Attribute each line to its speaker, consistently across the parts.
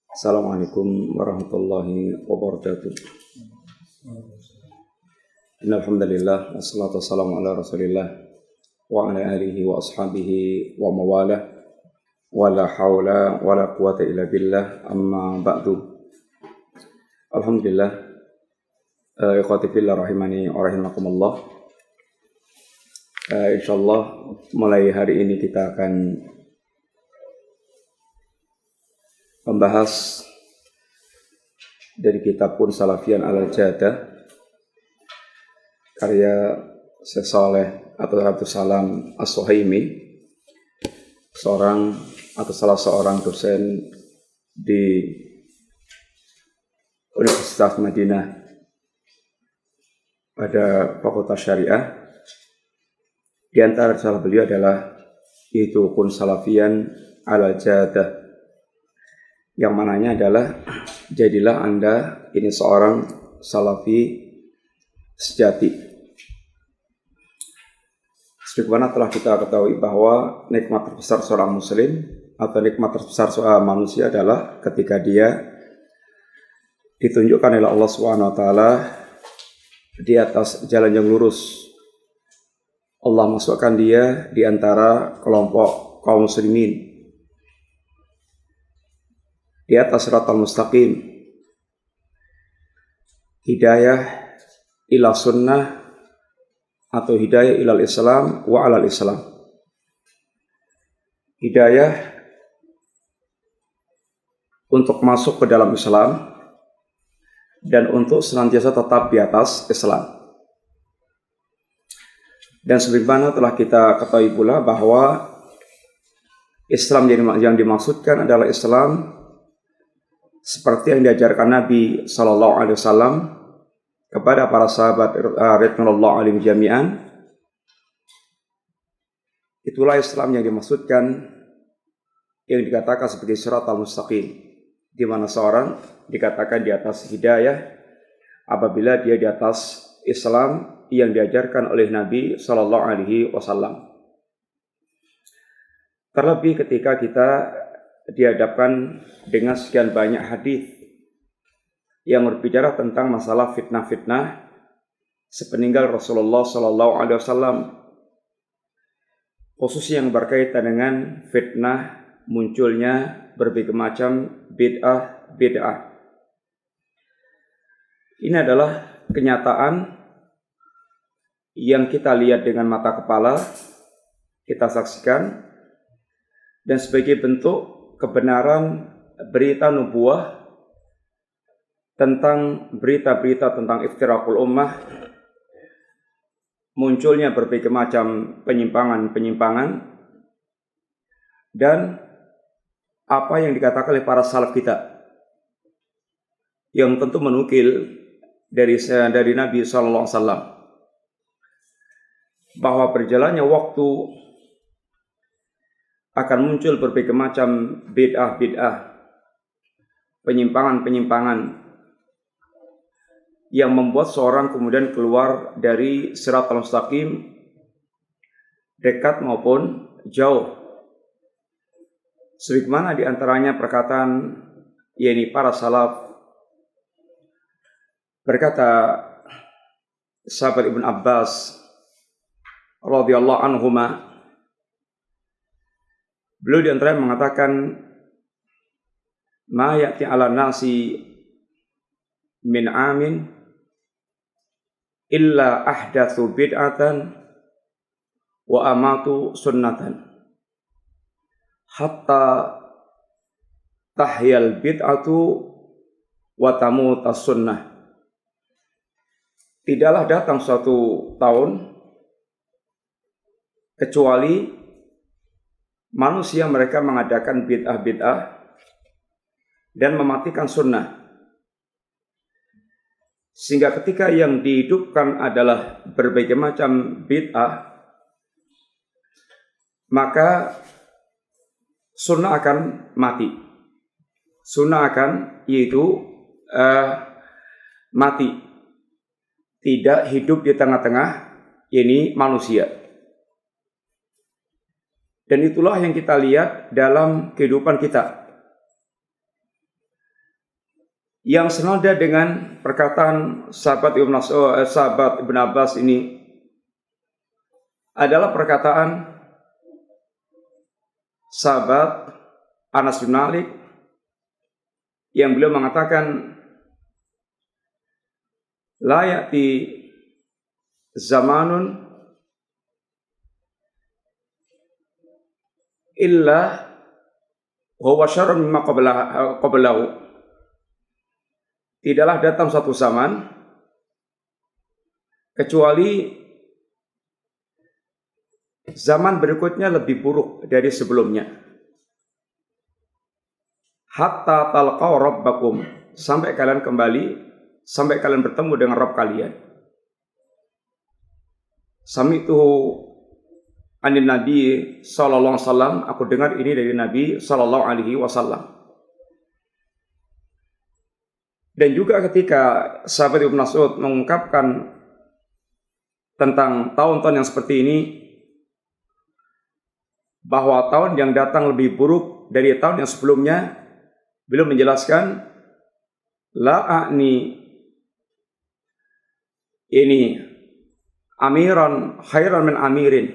Speaker 1: Assalamualaikum warahmatullahi wabarakatuh. Innal hamdalillah wassalatu wassalamu ala Rasulillah wa ala alihi wa ashabihi wa mawalah wa la haula wa la quwata illa billah amma ba'du. Alhamdulillah, ikhwati fillah rahimani wa rahimakumullah. Insyaallah mulai hari ini kita akan membahas dari kitab Kun Salafiyan Al-Jadah karya Syekh Saleh atau Abdus Salam As-Suhaimi, salah seorang dosen di Universitas Madinah pada Fakultas Syariah. Di antara risalah beliau adalah itu Kun Salafiyan Al-Jadah, yang mananya adalah jadilah Anda ini seorang salafi sejati. Sebagaimana telah kita ketahui bahwa nikmat terbesar seorang muslim atau nikmat terbesar seorang manusia adalah ketika dia ditunjukkan oleh Allah SWT di atas jalan yang lurus. Allah masukkan dia di antara kelompok kaum muslimin di atas siratal mustaqim, hidayah ila sunnah atau hidayah ilal Islam wa alal Islam. Hidayah untuk masuk ke dalam Islam dan untuk senantiasa tetap di atas Islam. Dan sebagaimana telah kita ketahui pula bahwa Islam yang dimaksudkan adalah Islam seperti yang diajarkan Nabi SAW kepada para sahabat ridwanullah alaihim jami'an. Itulah Islam yang dimaksudkan, yang dikatakan sebagai siratal mustaqim, di mana seorang dikatakan di atas hidayah apabila dia di atas Islam yang diajarkan oleh Nabi SAW. Terlebih ketika kita dihadapkan dengan sekian banyak hadis yang berbicara tentang masalah fitnah-fitnah sepeninggal Rasulullah SAW, khususnya yang berkaitan dengan fitnah munculnya berbagai macam bid'ah. Ini adalah kenyataan yang kita lihat dengan mata kepala, kita saksikan, dan sebagai bentuk kebenaran berita nubuah tentang berita-berita tentang iftirakul ummah, munculnya berbagai macam penyimpangan-penyimpangan, dan apa yang dikatakan oleh para salaf kita yang tentu menukil dari Nabi SAW bahwa berjalannya waktu akan muncul berbagai macam bid'ah, penyimpangan-penyimpangan yang membuat seorang kemudian keluar dari siratal mustaqim, dekat maupun jauh. Sebagaimana di antaranya perkataan yakni para salaf, berkata sahabat Ibn Abbas radhiyallahu anhuma, beliau di antaranya mengatakan, ma ya'ti 'ala nasi min amin illa ahdatsu bid'atan wa amatu sunnatan hatta tahyal bid'atu wa tamutas sunnah. Tidaklah datang suatu tahun kecuali manusia mereka mengadakan bid'ah dan mematikan sunnah. Sehingga ketika yang dihidupkan adalah berbagai macam bid'ah, maka sunnah akan mati. Sunnah akan mati. Tidak hidup di tengah-tengah ini manusia. Dan itulah yang kita lihat dalam kehidupan kita. yang senada dengan perkataan sahabat Ibn Abbas ini adalah perkataan sahabat Anas bin Malik yang beliau mengatakan, la ya'ti zamanun illa huwa syarrun mimma qablahu. Tidaklah datang suatu zaman kecuali zaman berikutnya lebih buruk dari sebelumnya. Hatta talqaw rabbakum, sampai kalian kembali, sampai kalian bertemu dengan Rabb kalian. Sami'tu anin Nabi sallallahu alaihi wasallam, aku dengar ini dari Nabi sallallahu alaihi wasallam. Dan juga ketika sahabat Ibnu Mas'ud mengungkapkan tentang tahun-tahun yang seperti ini, bahwa tahun yang datang lebih buruk dari tahun yang sebelumnya, beliau menjelaskan, la a'ni ini amiran khairan min amirin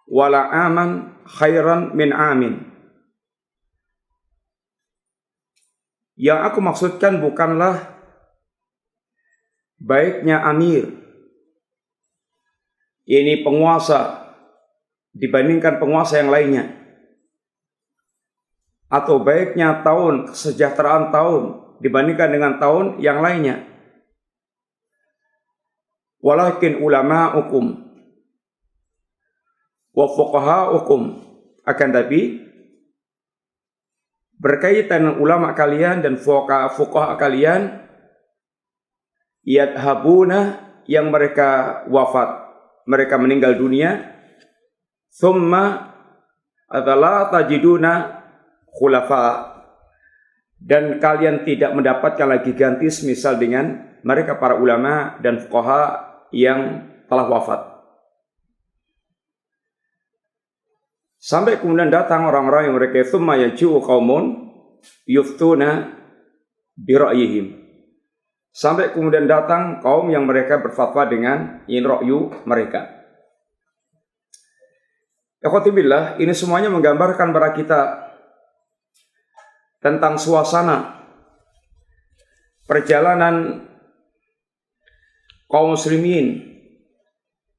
Speaker 1: wala aman khairan min amin. Yang aku maksudkan bukanlah baiknya amir, ini penguasa dibandingkan penguasa yang lainnya, atau baiknya tahun, kesejahteraan tahun dibandingkan dengan tahun yang lainnya. Walakin ulama'ukum wa fuqaha'ukum, akan tapi berkaitan dengan ulama kalian dan fuqaha kalian, yadhabuna, yang mereka wafat, mereka meninggal dunia, thumma adalah tajiduna khulafa, dan kalian tidak mendapatkan lagi ganti semisal dengan mereka para ulama dan fuqaha yang telah wafat. Sampai kemudian datang orang-orang yang mereka thumma yaji'u qaumun yuftuna bi ra'yihim. Sampai kemudian datang kaum yang mereka berfatwa dengan ra'yu mereka. Ikhwati billah, ini semuanya menggambarkan kepada kita tentang suasana perjalanan kaum muslimin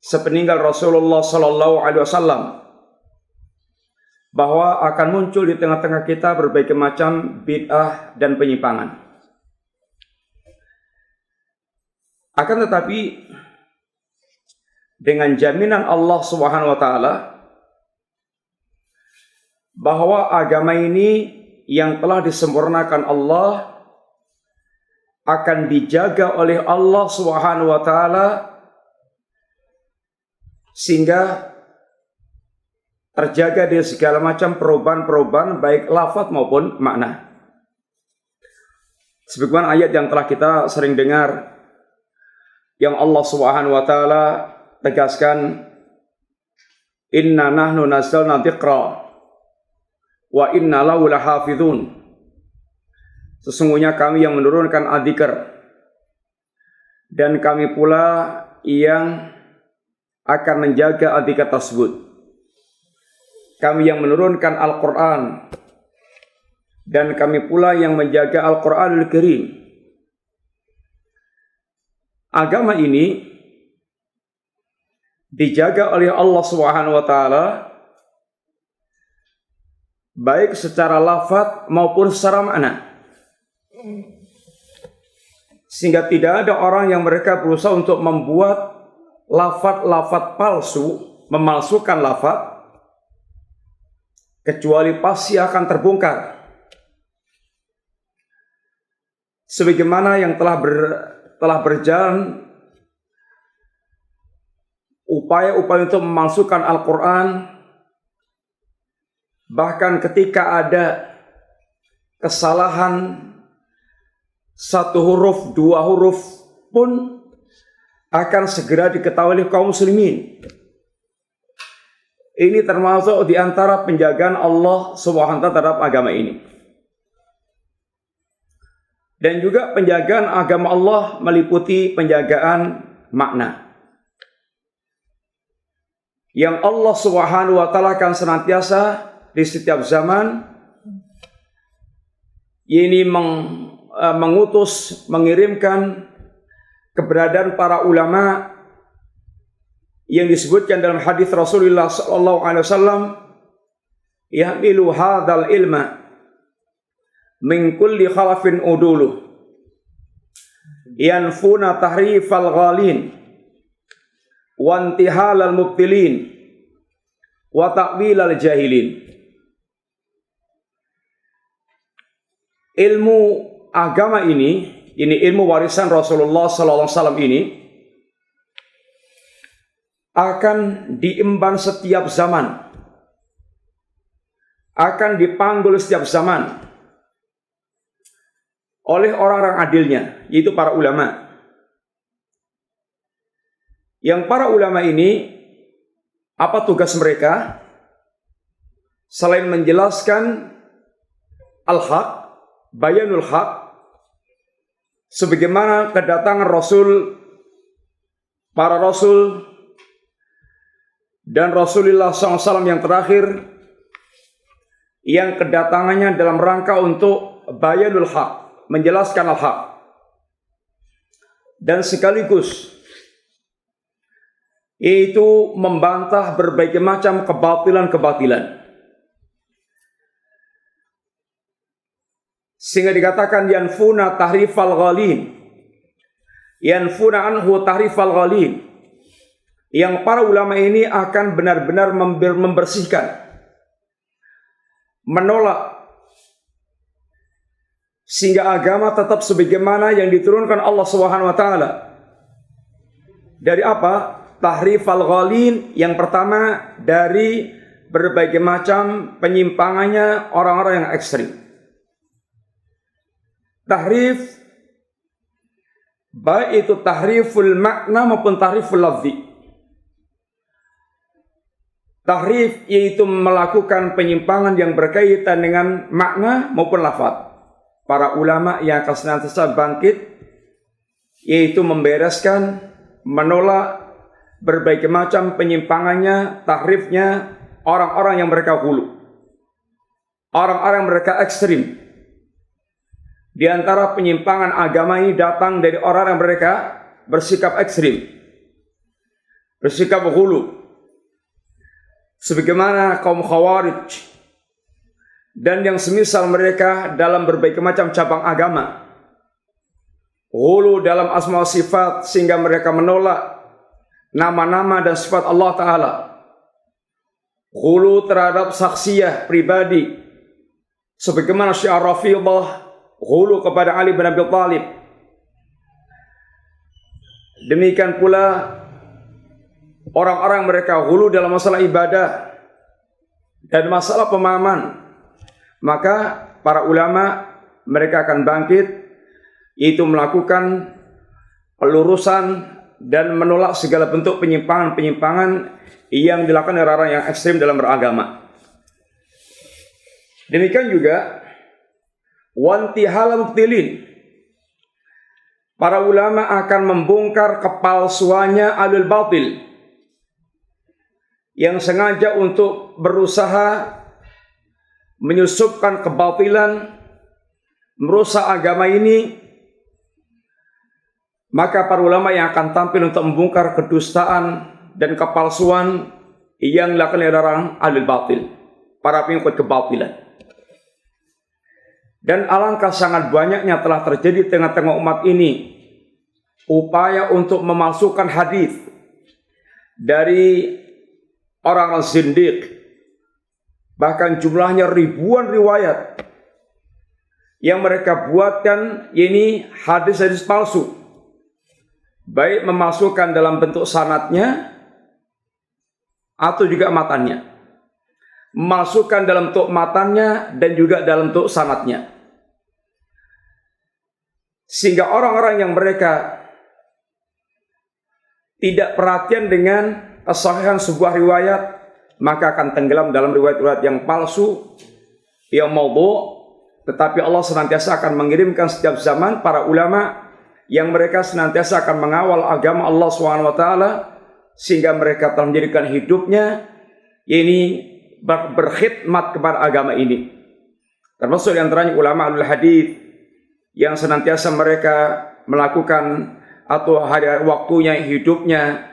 Speaker 1: sepeninggal Rasulullah sallallahu alaihi wasallam, bahwa akan muncul di tengah-tengah kita berbagai macam bid'ah dan penyimpangan. Akan tetapi dengan jaminan Allah Subhanahu wa taala bahwa agama ini yang telah disempurnakan Allah akan dijaga oleh Allah Subhanahu wa taala sehingga terjaga dari segala macam perubahan-perubahan baik lafaz maupun makna. Sebagaimana ayat yang telah kita sering dengar, yang Allah Subhanahu wa taala tegaskan, inna nahnu nazzalna dzikra wa inna lahu lahafizun. Sesungguhnya kami yang menurunkan adzikr dan kami pula yang akan menjaga adzikr tersebut. Kami yang menurunkan Al-Quran dan kami pula yang menjaga Al-Quranul Karim. Agama ini dijaga oleh Allah Subhanahu wa taala baik secara lafaz maupun secara makna, sehingga tidak ada orang yang mereka berusaha untuk membuat lafaz-lafaz palsu, memalsukan lafaz, kecuali pasti akan terbongkar. Sebagaimana yang telah berjalan upaya-upaya untuk memalsukan Al-Quran, bahkan ketika ada kesalahan satu huruf, dua huruf pun akan segera diketahui oleh kaum muslimin. Ini termasuk di antara penjagaan Allah Subhanahu wa taala terhadap agama ini. Dan juga penjagaan agama Allah meliputi penjagaan makna. Yang Allah Subhanahu wa taala akan senantiasa di setiap zaman ini mengutus, mengirimkan keberadaan para ulama yang disebutkan dalam hadis Rasulullah sallallahu alaihi wasallam, yahmilu hadzal ilma min kulli khalafin uduluh yanfuna tahrifal ghalin wa intihalal mubtilin wa ta'wilal jahilin. Ilmu agama ini ilmu warisan Rasulullah sallallahu alaihi wasallam ini akan diemban setiap zaman, akan dipanggul setiap zaman oleh orang-orang adilnya, yaitu para ulama. Yang para ulama ini, apa tugas mereka? Selain menjelaskan al-haq, bayanul haq, sebagaimana kedatangan Rasul, para Rasul, dan Rasulullah SAW yang terakhir, yang kedatangannya dalam rangka untuk bayanul haq, menjelaskan al-haq, dan sekaligus yaitu membantah berbagai macam kebatilan-kebatilan. Sehingga dikatakan yanfuna tahrifal ghalin, yanfuna anhu tahrifal ghalin, yang para ulama ini akan benar-benar membersihkan, menolak, sehingga agama tetap sebagaimana yang diturunkan Allah Subhanahu wa taala. Dari apa? Tahrifal ghalin, yang pertama dari berbagai macam penyimpangannya orang-orang yang ekstrim. Tahrif, baik itu tahriful makna maupun tahriful lafzi. Tahrif yaitu melakukan penyimpangan yang berkaitan dengan makna maupun lafaz. Para ulama yang akan senantiasa bangkit, yaitu membereskan, menolak berbagai macam penyimpangannya, tahrifnya orang-orang yang mereka hulu, orang-orang yang mereka ekstrim. Di antara penyimpangan agama ini datang dari orang yang mereka bersikap ekstrim, bersikap hulu, sebagaimana kaum Khawarij dan yang semisal mereka dalam berbagai macam cabang agama. Hulu dalam asma wa sifat, sehingga mereka menolak nama-nama dan sifat Allah Ta'ala. Hulu terhadap saksiyah pribadi, sebagaimana Syiah Rafidhah hulu kepada Ali bin Abi Thalib. Demikian pula orang-orang mereka hulu dalam masalah ibadah dan masalah pemahaman. Maka para ulama mereka akan bangkit, yaitu melakukan pelurusan dan menolak segala bentuk penyimpangan-penyimpangan yang dilakukan oleh orang yang ekstrim dalam beragama. Demikian juga wantihal mubtilin, para ulama akan membongkar kepalsuannya alul batil, yang sengaja untuk berusaha menyusupkan kebatilan, merusak agama ini. Maka para ulama yang akan tampil untuk membongkar kedustaan dan kepalsuan yang dilakukan oleh orang alul batil, para pengikut kebatilan. Dan alangkah sangat banyaknya telah terjadi di tengah-tengah umat ini upaya untuk memalsukan hadis dari orang zindiq. Bahkan jumlahnya ribuan riwayat yang mereka buatkan ini hadis-hadis palsu, baik memasukkan dalam bentuk sanadnya atau juga matannya, memasukkan dalam bentuk matannya dan juga dalam bentuk sanadnya, sehingga orang-orang yang mereka tidak perhatian dengan kesahihan sebuah riwayat, maka akan tenggelam dalam riwayat-riwayat yang palsu, yang maudhu', Tetapi Allah senantiasa akan mengirimkan setiap zaman para ulama yang mereka senantiasa akan mengawal agama Allah SWT, sehingga mereka telah menjadikan hidupnya ini berkhidmat kepada agama ini. Termasuk di antaranya ulama al-hadits yang senantiasa mereka melakukan atau hari waktunya, hidupnya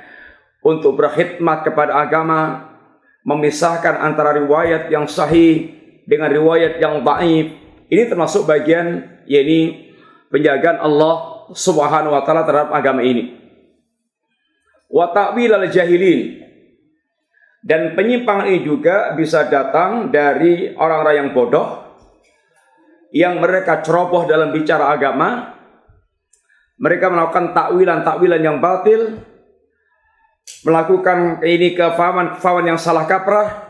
Speaker 1: untuk berkhidmat kepada agama, memisahkan antara riwayat yang sahih dengan riwayat yang dhaif. Ini termasuk bagian yakni penjagaan Allah Subhanahu wa taala terhadap agama ini. Wa ta'wil al-jahilin, dan penyimpangan ini juga bisa datang dari orang-orang yang bodoh, yang mereka ceroboh dalam bicara agama. Mereka melakukan takwilan yang batil, melakukan ini kefahaman yang salah kaprah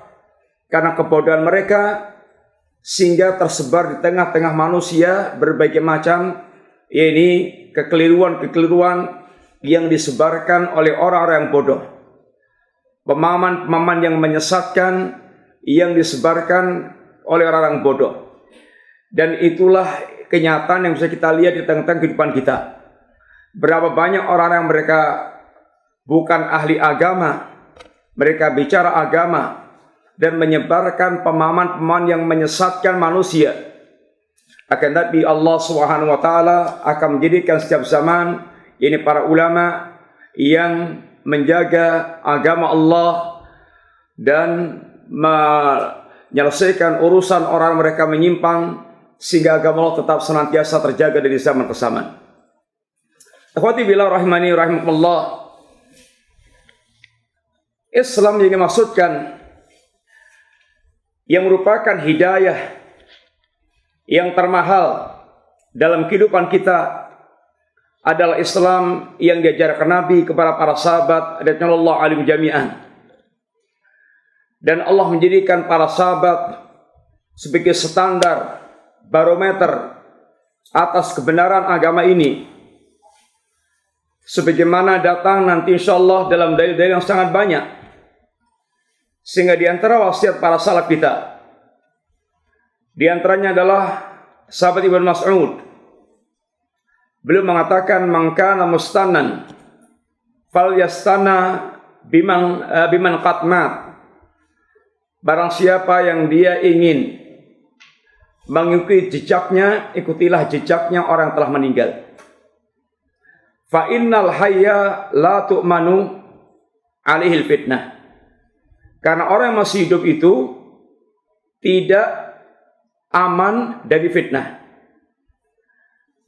Speaker 1: karena kebodohan mereka, sehingga tersebar di tengah-tengah manusia berbagai macam ini kekeliruan yang disebarkan oleh orang-orang yang bodoh. Pemahaman yang menyesatkan yang disebarkan oleh orang-orang bodoh. Dan itulah kenyataan yang bisa kita lihat di tengah-tengah kehidupan kita. Berapa banyak orang yang mereka bukan ahli agama, mereka bicara agama dan menyebarkan pemahaman-pemahaman yang menyesatkan manusia. Akan tetapi Allah Subhanahu wa taala akan menjadikan setiap zaman ini para ulama yang menjaga agama Allah dan menyelesaikan urusan orang mereka menyimpang, sehingga agama Allah tetap senantiasa terjaga dari zaman ke zaman. Akhwati billah rahimani rahimakumullah, Islam yang dimaksudkan, yang merupakan hidayah yang termahal dalam kehidupan kita, adalah Islam yang diajarkan Nabi kepada para sahabat radhiyallahu anhum jami'an. Dan Allah menjadikan para sahabat sebagai standar barometer atas kebenaran agama ini, sebagaimana datang nanti insyaallah dalam dalil-dalil yang sangat banyak. Sehingga di antara wasiat para salaf kita, di antaranya adalah sahabat Ibnu Mas'ud. Beliau mengatakan, "Man kana mustannan falyastana biman qad mat." Barang siapa yang dia ingin mengikuti jejaknya, ikutilah jejaknya orang yang telah meninggal. Fa innal hayya la tu'manu alaihil fitnah. Karena orang yang masih hidup itu tidak aman dari fitnah.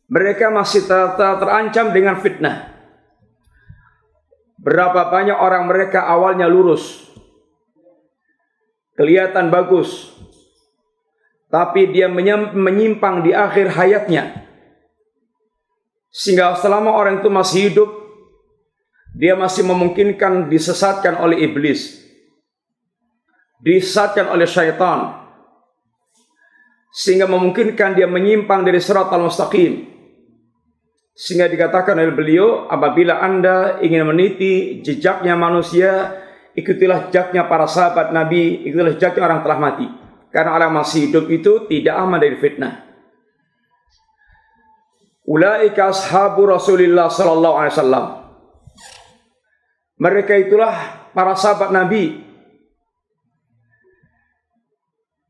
Speaker 1: Mereka masih terancam dengan fitnah. Berapa banyak orang mereka awalnya lurus, kelihatan bagus, tapi dia menyimpang di akhir hayatnya. Sehingga selama orang itu masih hidup, dia masih memungkinkan disesatkan oleh iblis, disesatkan oleh syaitan, sehingga memungkinkan dia menyimpang dari shiratal mustaqim. Sehingga dikatakan oleh beliau, apabila Anda ingin meniti jejaknya manusia, ikutilah jejaknya para sahabat Nabi, ikutilah jejaknya orang telah mati. Karena orang masih hidup itu tidak aman dari fitnah. Ulaika ashabu Rasulillah sallallahu alaihi wasallam. Mereka itulah para sahabat Nabi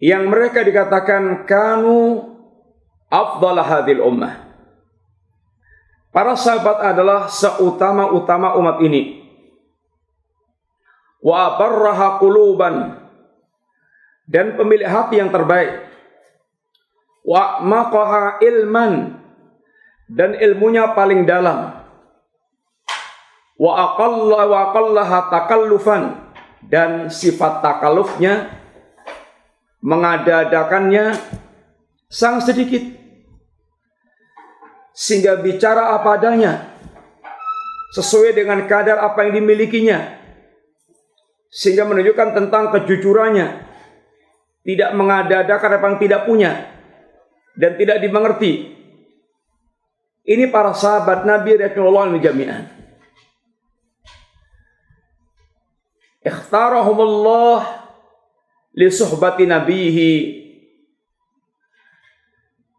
Speaker 1: yang mereka dikatakan kanu afdal hadhil ummah. Para sahabat adalah seutama-utama umat ini. Wa barraha quluban, dan pemilik hati yang terbaik. Wa maqaha ilman, dan ilmunya paling dalam. Wa aqallaha takallufan, dan sifat takallufnya, mengada-adakannya sangat sedikit, sehingga bicara apa adanya sesuai dengan kadar apa yang dimilikinya, sehingga menunjukkan tentang kejujurannya, tidak mengada-adakan apa yang tidak punya dan tidak dimengerti. Ini para sahabat Nabi radhiyallahu anhum jami'an. Ikhtarahumullah li suhbati nabihi,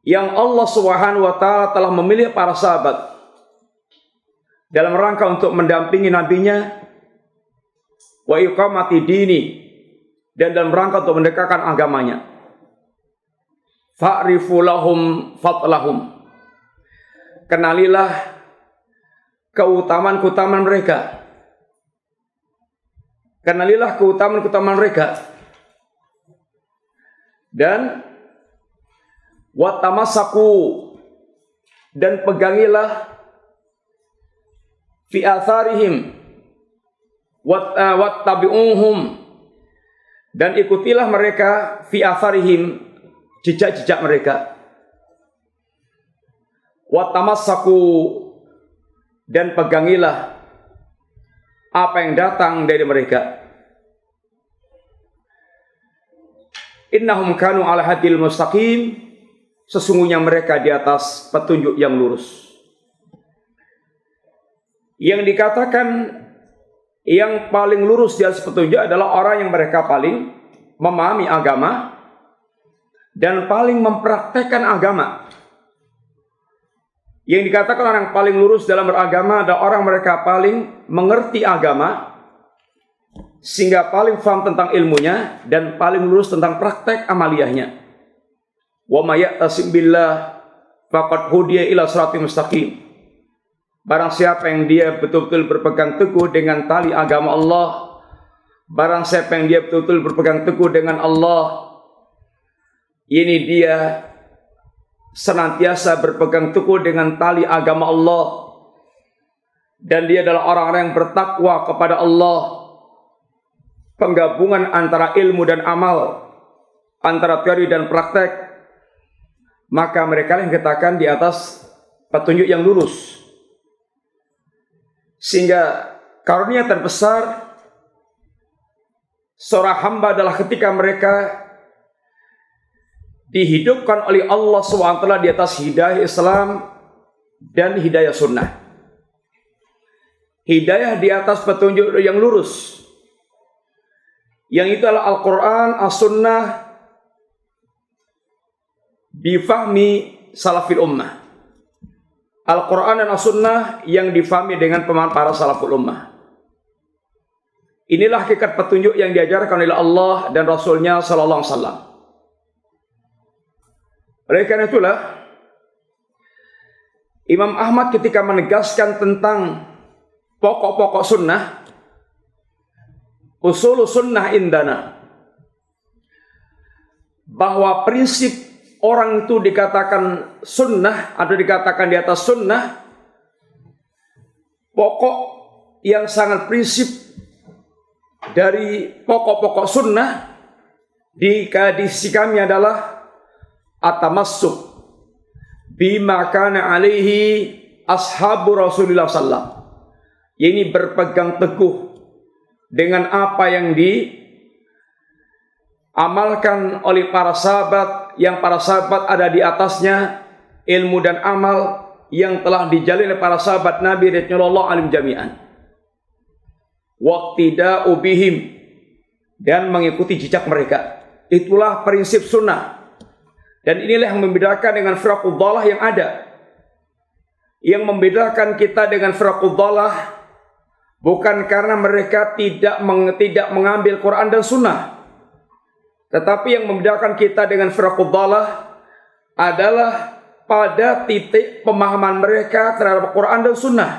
Speaker 1: yang Allah Subhanahu wa taala telah memilih para sahabat dalam rangka untuk mendampingi nabinya wa iqamati dini, dan dalam rangka untuk mendekatkan agamanya. Fa'rifu lahum fatlahum, kenalilah keutamaan-keutamaan mereka. Kenalilah keutamaan-keutamaan mereka. Dan watamassaku, dan pegangilah fi atharihim wattabi'uhum, dan ikutilah mereka fi atharihim, jejak-jejak mereka. Watamassaku, dan pegangilah apa yang datang dari mereka. Innahum kanu ala hadil mustaqim, sesungguhnya mereka di atas petunjuk yang lurus. Yang dikatakan yang paling lurus di atas petunjuk adalah orang yang mereka paling memahami agama dan paling mempraktekkan agama. Yang dikatakan orang yang paling lurus dalam beragama adalah orang mereka paling mengerti agama, sehingga paling paham tentang ilmunya dan paling lurus tentang praktek amaliyahnya. Wa may ya'tasim billah faqad hudiya ila siratal mustaqim. Barang siapa yang dia betul-betul berpegang teguh dengan tali agama Allah, barang siapa yang dia betul-betul berpegang teguh dengan Allah, ini dia senantiasa berpegang teguh dengan tali agama Allah, dan dia adalah orang-orang yang bertakwa kepada Allah. Penggabungan antara ilmu dan amal, antara teori dan praktek, maka mereka yang dikatakan di atas petunjuk yang lurus. Sehingga karunia terbesar seorang hamba adalah ketika mereka dihidupkan oleh Allah SWT di atas hidayah Islam dan hidayah sunnah. Hidayah di atas petunjuk yang lurus, yang itu adalah Al-Quran, As-Sunnah, difahmi salafil ummah. Al-Quran dan As-Sunnah yang difahami dengan pemahaman para salaful ummah. Inilah hakikat petunjuk yang diajarkan oleh Allah dan Rasulnya sallallahu alaihi wasallam. Oleh karena itulah Imam Ahmad ketika menegaskan tentang pokok-pokok sunnah, usul sunnah indana, bahwa prinsip orang itu dikatakan sunnah atau dikatakan di atas sunnah, pokok yang sangat prinsip dari pokok-pokok sunnah di sisi kami adalah at-tamassuk bima kana alaihi ashabu Rasulullah sallallahu. Ini berpegang teguh dengan apa yang diamalkan oleh para sahabat, yang para sahabat ada di atasnya ilmu dan amal yang telah dijalin oleh para sahabat Nabi radhiyallahu anhum jami'an. Waqtida'u bihim, dan mengikuti jejak mereka. Itulah prinsip sunnah. Dan inilah yang membedakan dengan firaqud dhalah yang ada. Yang membedakan kita dengan firaqud dhalah bukan karena mereka tidak mengambil Quran dan sunnah, tetapi yang membedakan kita dengan firaqud dhalah adalah pada titik pemahaman mereka terhadap Quran dan sunnah,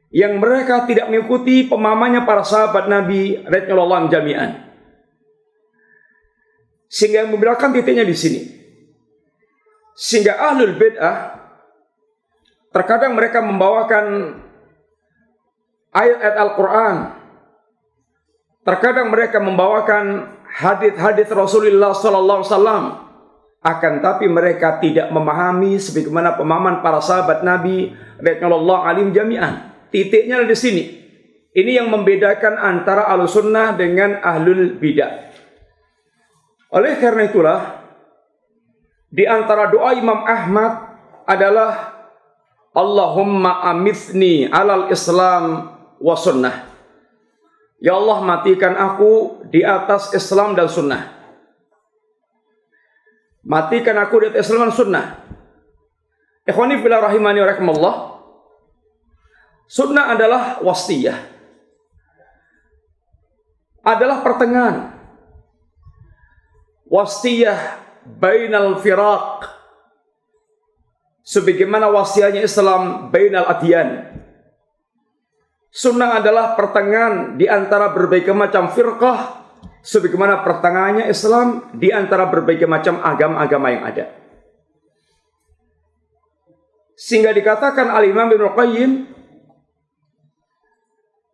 Speaker 1: yang mereka tidak mengikuti pemahamannya para sahabat Nabi radhiyallahu anhum jami'an. Sehingga yang membedakan titiknya di sini. Sehingga ahlul bid'ah terkadang mereka membawakan ayat-ayat Al-Quran, terkadang mereka membawakan hadis-hadis Rasulullah sallallahu alaihi wasallam, akan tapi mereka tidak memahami sebagaimana pemahaman para sahabat Nabi radhiyallahu anhum jami'an. Titiknya di sini. Ini yang membedakan antara Ahlussunnah dengan ahlul bidah. Oleh karena itulah, di antara doa Imam Ahmad adalah Allahumma amitsni alal Islam wa sunnah. Ya Allah, matikan aku di atas Islam dan sunnah. Matikan aku di atas Islam dan sunnah. Ikhwani fillah rahimani wa rahimakumullah. Sunnah adalah wasiyah. Adalah pertengahan. Wasiyah bainal firaq. Sebagaimana wasiatnya Islam bainal adyan. Sunnah adalah pertengahan di antara berbagai macam firqah, sebagaimana pertengahannya Islam di antara berbagai macam agama-agama yang ada. Sehingga dikatakan Al-Imam Ibnu Qayyim,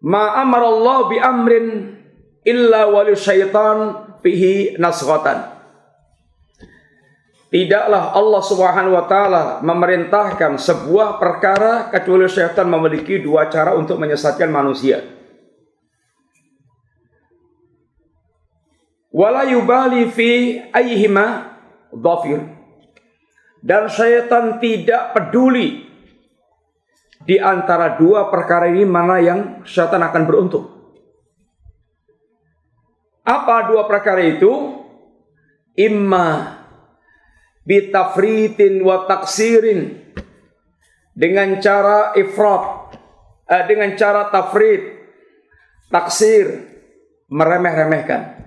Speaker 1: ma amarallahu bi amrin illa wali syaitan fihi nasghatan. Tidaklah Allah Subhanahu wa taala memerintahkan sebuah perkara kecuali syaitan memiliki dua cara untuk menyesatkan manusia. Wala yubali fi ayyihima dhafir. Dan syaitan tidak peduli di antara dua perkara ini mana yang syaitan akan beruntung. Apa dua perkara itu? Imma bitafritin wa taksirin, dengan cara ifrat, dengan cara tafrid, taksir, meremeh-remehkan,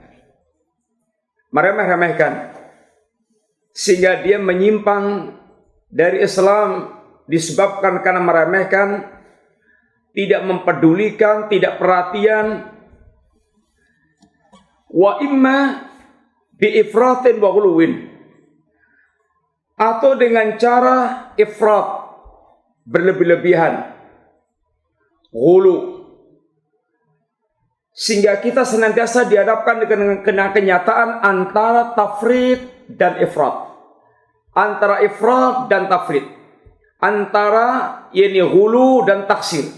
Speaker 1: sehingga dia menyimpang dari Islam disebabkan karena meremehkan, tidak mempedulikan, tidak perhatian. Wa imma bi ifratin wa ghuluwin, atau dengan cara ifrat, berlebih-lebihan, ghulu, sehingga kita senantiasa dihadapkan dengan kenyataan antara tafrid dan ifrat, antara ifrat dan tafrid, antara ghulu dan taksir.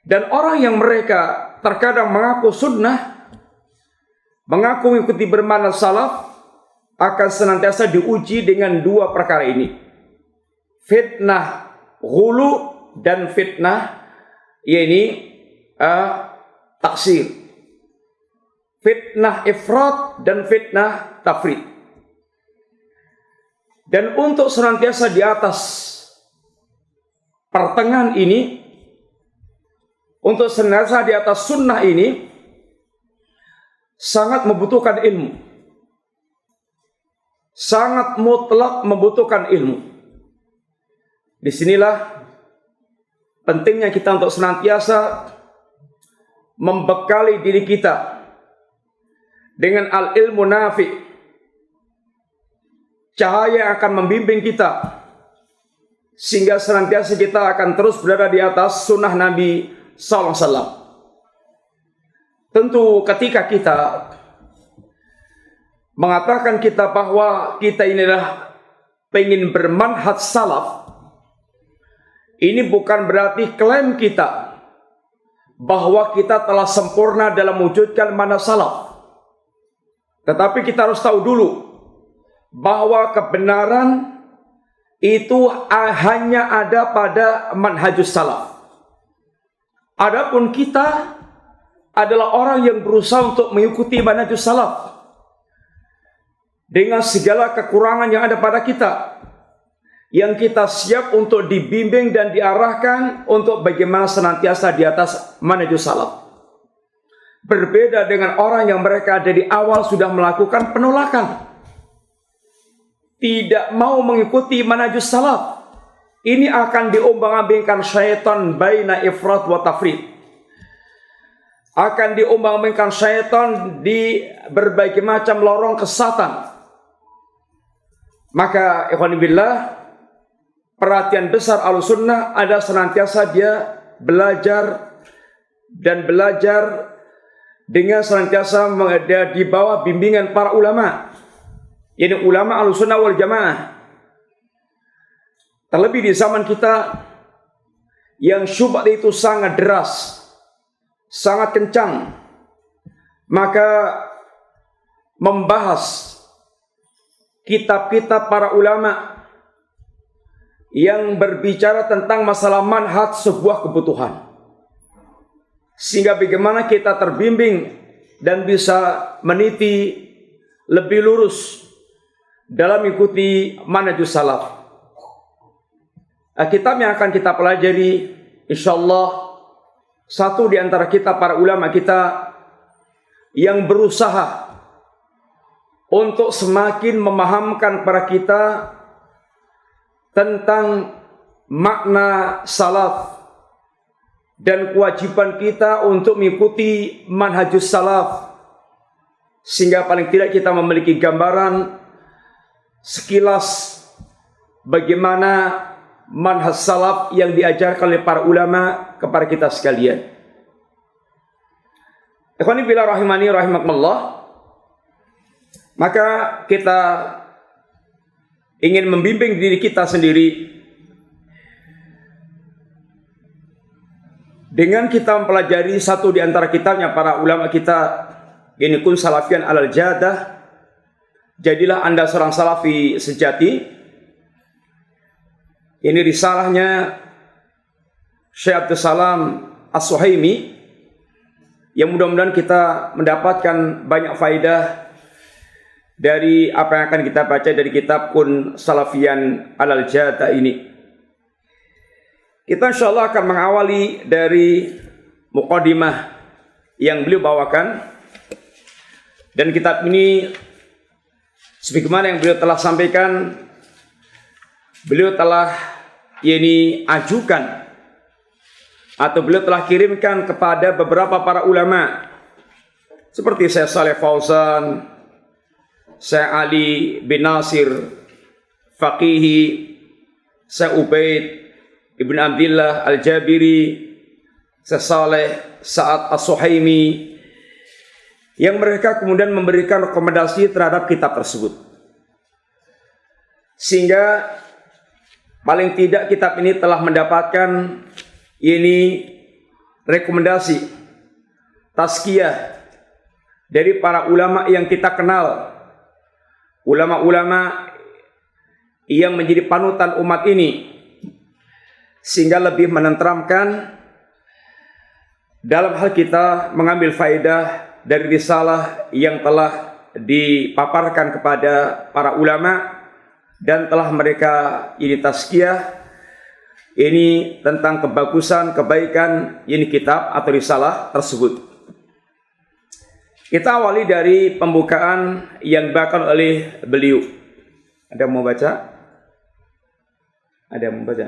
Speaker 1: Dan orang yang mereka terkadang mengaku sunnah, mengaku mengikuti bermanhaj salaf, akan senantiasa diuji dengan dua perkara ini. Fitnah ghulu dan fitnah taksir. Fitnah ifrat dan fitnah tafrid. Dan untuk senantiasa di atas pertengahan ini, untuk senantiasa di atas sunnah ini, sangat membutuhkan ilmu. Sangat mutlak membutuhkan ilmu. Disinilah pentingnya kita untuk senantiasa membekali diri kita dengan al-ilmu nafi, cahaya yang akan membimbing kita, sehingga senantiasa kita akan terus berada di atas sunnah Nabi sallallahu alaihi wasallam. Tentu ketika kita mengatakan kita bahwa kita inilah pengen bermanhaj salaf, ini bukan berarti klaim kita bahwa kita telah sempurna dalam mewujudkan manhaj salaf. Tetapi kita harus tahu dulu bahwa kebenaran itu hanya ada pada manhajus salaf. Adapun kita adalah orang yang berusaha untuk mengikuti manhajus salaf dengan segala kekurangan yang ada pada kita, yang kita siap untuk dibimbing dan diarahkan untuk bagaimana senantiasa di atas manhajus salaf. Berbeda dengan orang yang mereka dari awal sudah melakukan penolakan, tidak mau mengikuti manhajus salaf. Ini akan diombang-ambingkan syaitan baina ifrat wa tafrid. Akan diombang-ambingkan syaitan di berbagai macam lorong kesatan. Maka ikhwan billah, perhatian besar Ahlussunnah ada senantiasa dia belajar dan belajar dengan senantiasa di bawah bimbingan para ulama, yaitu ulama Ahlussunnah wal Jamaah. Terlebih di zaman kita yang syubhat itu sangat deras, sangat kencang, maka membahas kitab-kitab para ulama yang berbicara tentang masalah manhaj sebuah kebutuhan. Sehingga bagaimana kita terbimbing dan bisa meniti lebih lurus dalam mengikuti manhajus salaf. Kitab yang akan kita pelajari insyaallah satu di antara kita para ulama kita yang berusaha untuk semakin memahamkan kepada kita tentang makna salaf dan kewajiban kita untuk mengikuti manhajus salaf, sehingga paling tidak kita memiliki gambaran sekilas bagaimana manhaj salaf yang diajarkan oleh para ulama kepada kita sekalian. Ikhwani fillah rahimani rahimakumullah, maka kita ingin membimbing diri kita sendiri dengan kita mempelajari satu di antara kitabnya para ulama kita, ini kun salafian alal jadah, jadilah Anda seorang salafi sejati. Ini risalahnya Syekh Abdul Salam As-Suhaimi, yang mudah-mudahan kita mendapatkan banyak faidah dari apa yang akan kita baca dari kitab kun salafian alal jadah ini. Kita insyaallah akan mengawali dari muqaddimah yang beliau bawakan, dan kitab ini sebagaimana yang beliau telah sampaikan, beliau telah ajukan atau beliau telah kirimkan kepada beberapa para ulama seperti Syekh Saleh Fauzan, Syekh Ali bin Nasir Faqihi, Syekh Ubaid Ibn Abdillah Al-Jabiri, Syekh Saleh Sa'ad As-Suhaimi, yang mereka kemudian memberikan rekomendasi terhadap kitab tersebut, sehingga paling tidak kitab ini telah mendapatkan rekomendasi tazkiyah dari para ulama yang kita kenal, ulama-ulama yang menjadi panutan umat ini, sehingga lebih menenteramkan dalam hal kita mengambil faedah dari risalah yang telah dipaparkan kepada para ulama dan telah mereka tazkiyah tentang kebagusan, kebaikan kitab atau risalah tersebut. Kita awali dari pembukaan yang dibacakan oleh beliau. Ada yang mau baca? Ada yang mau baca?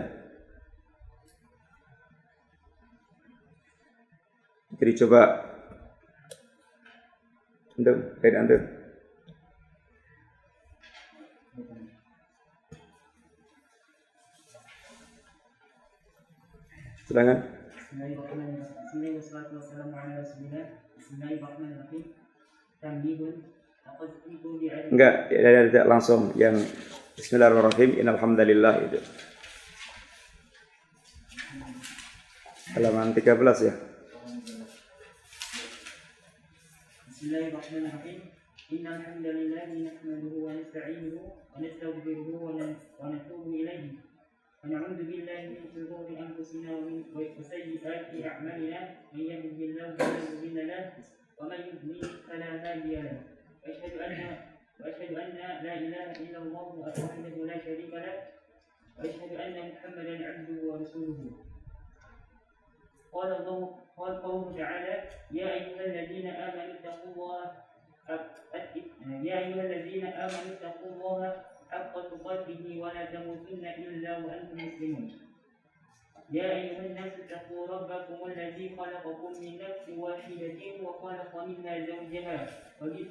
Speaker 1: Jadi coba Anda. Silakan. Enggak, tidak langsung yang Bismillahirrahmanirrahim, innal hamdalillah itu. Halaman 13 ya.
Speaker 2: Bismillahirrahmanirrahim. Innal hamdalillah nahmaduhu wa nasta'inuhu wa nastaghfiruhu wa natubu ilayhi. Wa na'udzu billahi min shururi anfusina wa sayyiati a'malina. May yahdihillahu fala mudilla lahu wa may yudlil fala hadiya lahu. Wa ashhadu anna la ilaha illallah wahdahu la sharika lahu wa ashhadu anna Muhammadan 'abduhu wa rasuluhu. قال قوله تعالى يا أيها الذين آمنوا اتقوا الله حق تقاته ولا تموتن إلا وأنتم مسلمون. يا أيها الناس اتقوا ربكم الذي خلقكم من نفس واحدة وخلق منها زوجها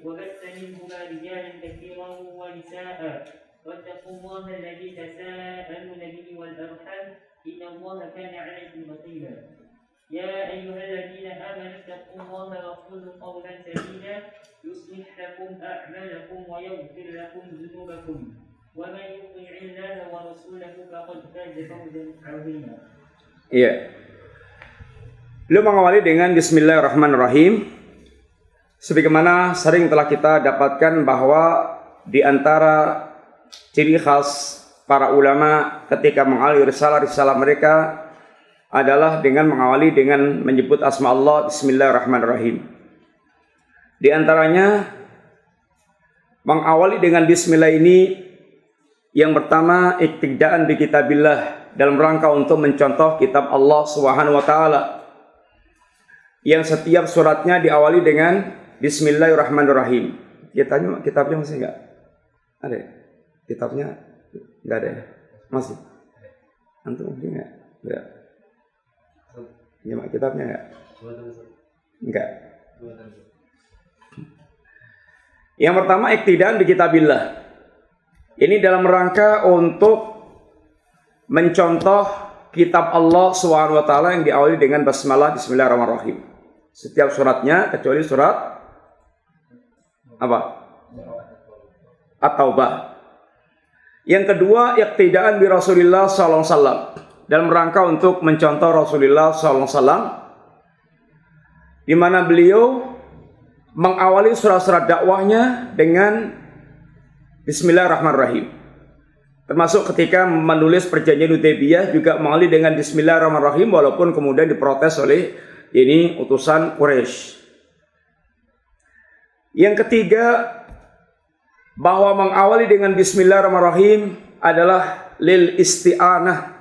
Speaker 2: وبث منهما رجالا كثيرا ونساء واتقوا الله الذي تساءلون به والأرحام إن الله كان عليكم رقيبا. يا أيها الذين آمنوا اتقوا الله وقولوا قولا سديدا يصلح لكم أعمالكم ويغفر لكم ذنوبكم ومن يطع الله ورسوله فقد فاز فوزا عظيما.
Speaker 1: Iya. Beliau mengawali dengan Bismillahirrahmanirrahim. Sebagaimana sering telah kita dapatkan bahwa di antara ciri khas para ulama ketika mengawali risalah-risalah mereka adalah dengan mengawali dengan menyebut asma Allah Bismillahirrahmanirrahim. Di antaranya mengawali dengan bismillah ini, yang pertama iktidaan bi kitabillah, dalam rangka untuk mencontoh kitab Allah Subhanahu wa taala yang setiap suratnya diawali dengan bismillahirrahmanirrahim. Kitabnya masih enggak? Ada ya? Kitabnya enggak ada ya? Masih? Antum mungkin enggak? Enggak. Ya, kitabnya enggak? Enggak. Yang pertama iktidaan bi kitabillah. Ini dalam rangka untuk mencontoh kitab Allah Subhanahu wa taala yang diawali dengan basmalah bismillahirrahmanirrahim. Setiap suratnya kecuali surat apa? At-Taubah. Yang kedua, iqtidaan bi Rasulillah sallallahu alaihi wasallam, dalam rangka untuk mencontoh Rasulullah sallallahu alaihi wasallam, di mana beliau mengawali surat-surat dakwahnya dengan bismillahirrahmanirrahim. Termasuk ketika menulis perjanjian Hudaybiyah juga mengawali dengan bismillahirrahmanirrahim, walaupun kemudian diprotes oleh utusan Quraisy. Yang ketiga, bahwa mengawali dengan bismillahirrahmanirrahim adalah lil isti'anah,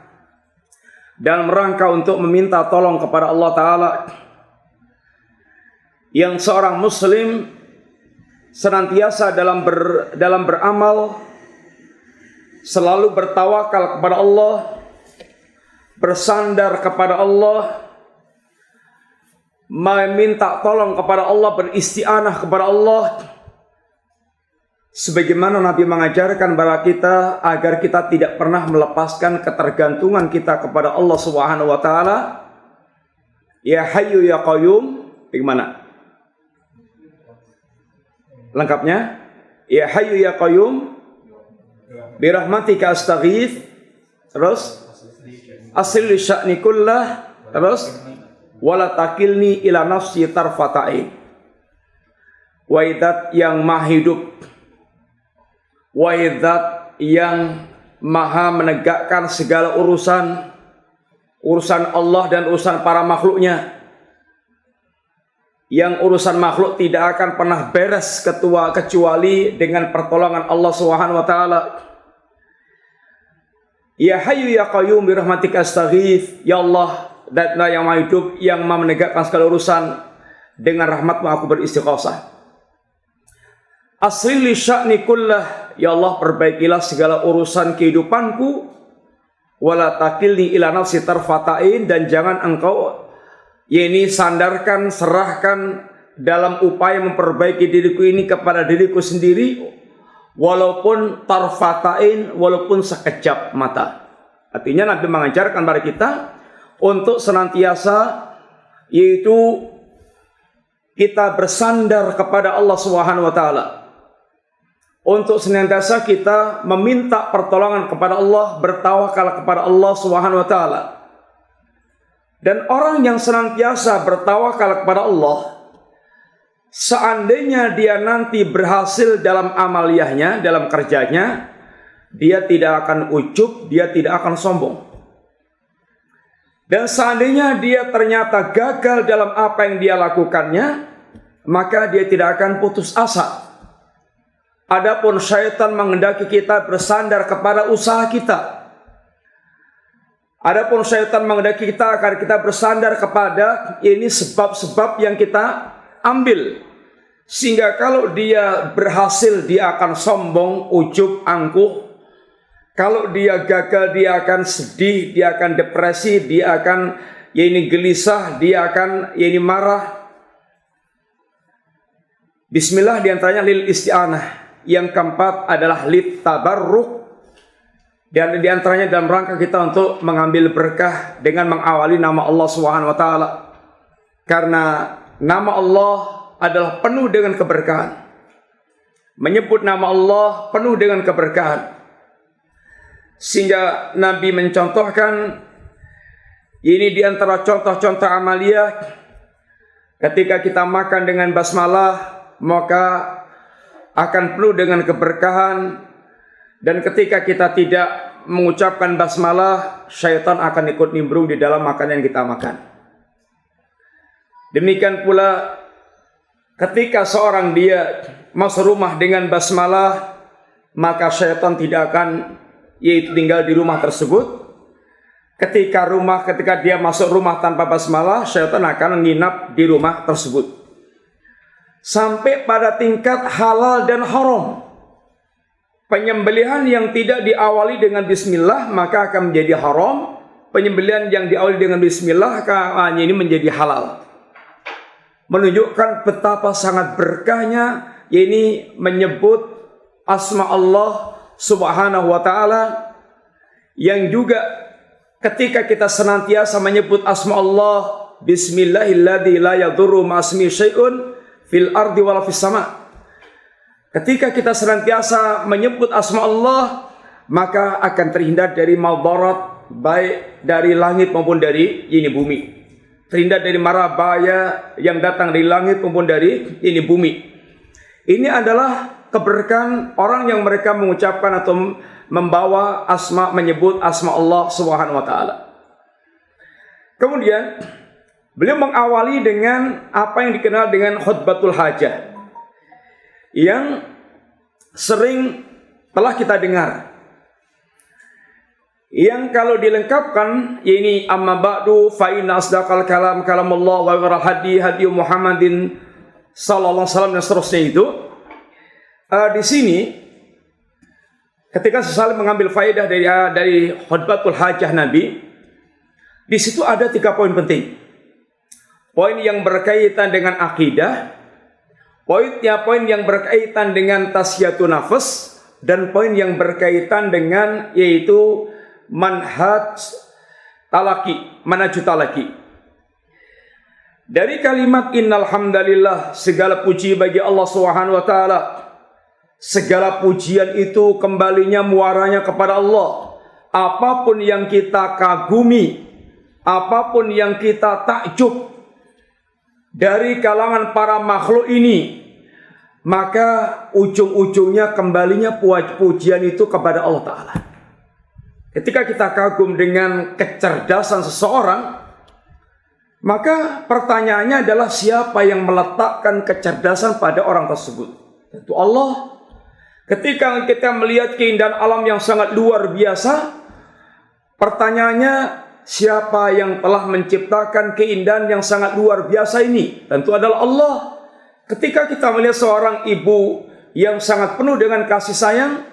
Speaker 1: dalam rangka untuk meminta tolong kepada Allah Ta'ala. Yang seorang muslim senantiasa dalam beramal selalu bertawakal kepada Allah, bersandar kepada Allah, meminta tolong kepada Allah, beristianah kepada Allah, sebagaimana Nabi mengajarkan kepada kita agar kita tidak pernah melepaskan ketergantungan kita kepada Allah Subhanahu wa taala. Ya Hayyu ya Qayyum, bagaimana? Lengkapnya, ya Hayyu ya Qayyum birahmatika astaghits, terus asli sya'ni kullah, terus wala takilni ila nafsi tarfata'in. Waidat yang maha hidup, waidat yang maha menegakkan segala urusan Allah dan urusan para makhluknya, yang urusan makhluk tidak akan pernah beres kecuali dengan pertolongan Allah Subhanahu wa taala. Ya Hayyu ya Qayyum bi rahmatika astaghits, ya Allah Zat yang maha hidup yang maha menegakkan segala urusan, dengan rahmat-Mu aku beristighosah. Aslih li sya'ni kullah, ya Allah perbaikilah segala urusan kehidupanku, wala takilni ila nafsi tarfata'in, dan jangan engkau sandarkan, serahkan dalam upaya memperbaiki diriku ini kepada diriku sendiri, walaupun tarfatain, walaupun sekejap mata. Artinya Nabi mengajarkan kepada kita untuk senantiasa, yaitu kita bersandar kepada Allah Subhanahu wa taala, untuk senantiasa kita meminta pertolongan kepada Allah, bertawakal kepada Allah Subhanahu wa taala. Dan orang yang senantiasa bertawakal kepada Allah, seandainya dia nanti berhasil dalam amaliyahnya, dalam kerjanya, dia tidak akan ujub, dia tidak akan sombong. Dan seandainya dia ternyata gagal dalam apa yang dia lakukannya, maka dia tidak akan putus asa. Adapun syaitan menghendaki kita bersandar kepada usaha kita. Adapun syaitan menghendaki kita agar kita bersandar kepada sebab-sebab yang kita ambil. Sehingga kalau dia berhasil, dia akan sombong, ujub, angkuh. Kalau dia gagal, dia akan sedih, dia akan depresi, dia akan gelisah, dia akan marah. Bismillah diantaranya lil isti'anah. Yang keempat adalah lit tabarruk. Dan diantaranya dalam rangka kita untuk mengambil berkah dengan mengawali nama Allah Subhanahu wa taala. Karena nama Allah adalah penuh dengan keberkahan. Menyebut nama Allah penuh dengan keberkahan. Sehingga Nabi mencontohkan ini diantara contoh-contoh amaliyah. Ketika kita makan dengan basmalah, maka akan penuh dengan keberkahan. Dan ketika kita tidak mengucapkan basmalah, syaitan akan ikut nimbrung di dalam makanan yang kita makan. Demikian pula ketika seorang dia masuk rumah dengan basmalah, maka syaitan tidak akan yaitu tinggal di rumah tersebut. Ketika dia masuk rumah tanpa basmalah, syaitan akan menginap di rumah tersebut. Sampai pada tingkat halal dan haram. Penyembelihan yang tidak diawali dengan bismillah maka akan menjadi haram. Penyembelihan yang diawali dengan bismillah ini menjadi halal. Menunjukkan betapa sangat berkahnya ini menyebut asma Allah Subhanahu wa taala, yang juga ketika kita senantiasa menyebut asma Allah, bismillahilladzi la yadurru ma'asmi syai'un fil ardi wala fis sama. Ketika kita senantiasa menyebut asma Allah, maka akan terhindar dari madarat baik dari langit maupun dari bumi. Terhindar dari mara bahaya yang datang dari langit maupun dari bumi. Ini adalah keberkahan orang yang mereka mengucapkan atau membawa menyebut asma Allah Subhanahu wa taala. Kemudian beliau mengawali dengan apa yang dikenal dengan khutbatul hajah, yang sering telah kita dengar, yang kalau dilengkapkan ini amma ba'du fa inna asdaqal kalam kalamullah wa khairal hadi Muhammadin sallallahu alaihi wasallam dan seterusnya itu. Di sini ketika sesaling mengambil faedah dari khutbatul hajah Nabi, di situ ada 3 poin penting. Poin yang berkaitan dengan akidah, poin yang berkaitan dengan tasyatun nafas, dan poin yang berkaitan dengan yaitu manhaj talaki. Dari kalimat innal hamdalillah, segala puji bagi Allah Subhanahu wa taala. Segala pujian itu kembalinya muaranya kepada Allah. Apapun yang kita kagumi, apapun yang kita takjub dari kalangan para makhluk ini, maka ujung-ujungnya kembalinya pujian itu kepada Allah Ta'ala. Ketika kita kagum dengan kecerdasan seseorang, maka pertanyaannya adalah siapa yang meletakkan kecerdasan pada orang tersebut? Tentu Allah. Ketika kita melihat keindahan alam yang sangat luar biasa, pertanyaannya siapa yang telah menciptakan keindahan yang sangat luar biasa ini? Tentu adalah Allah. Ketika kita melihat seorang ibu yang sangat penuh dengan kasih sayang,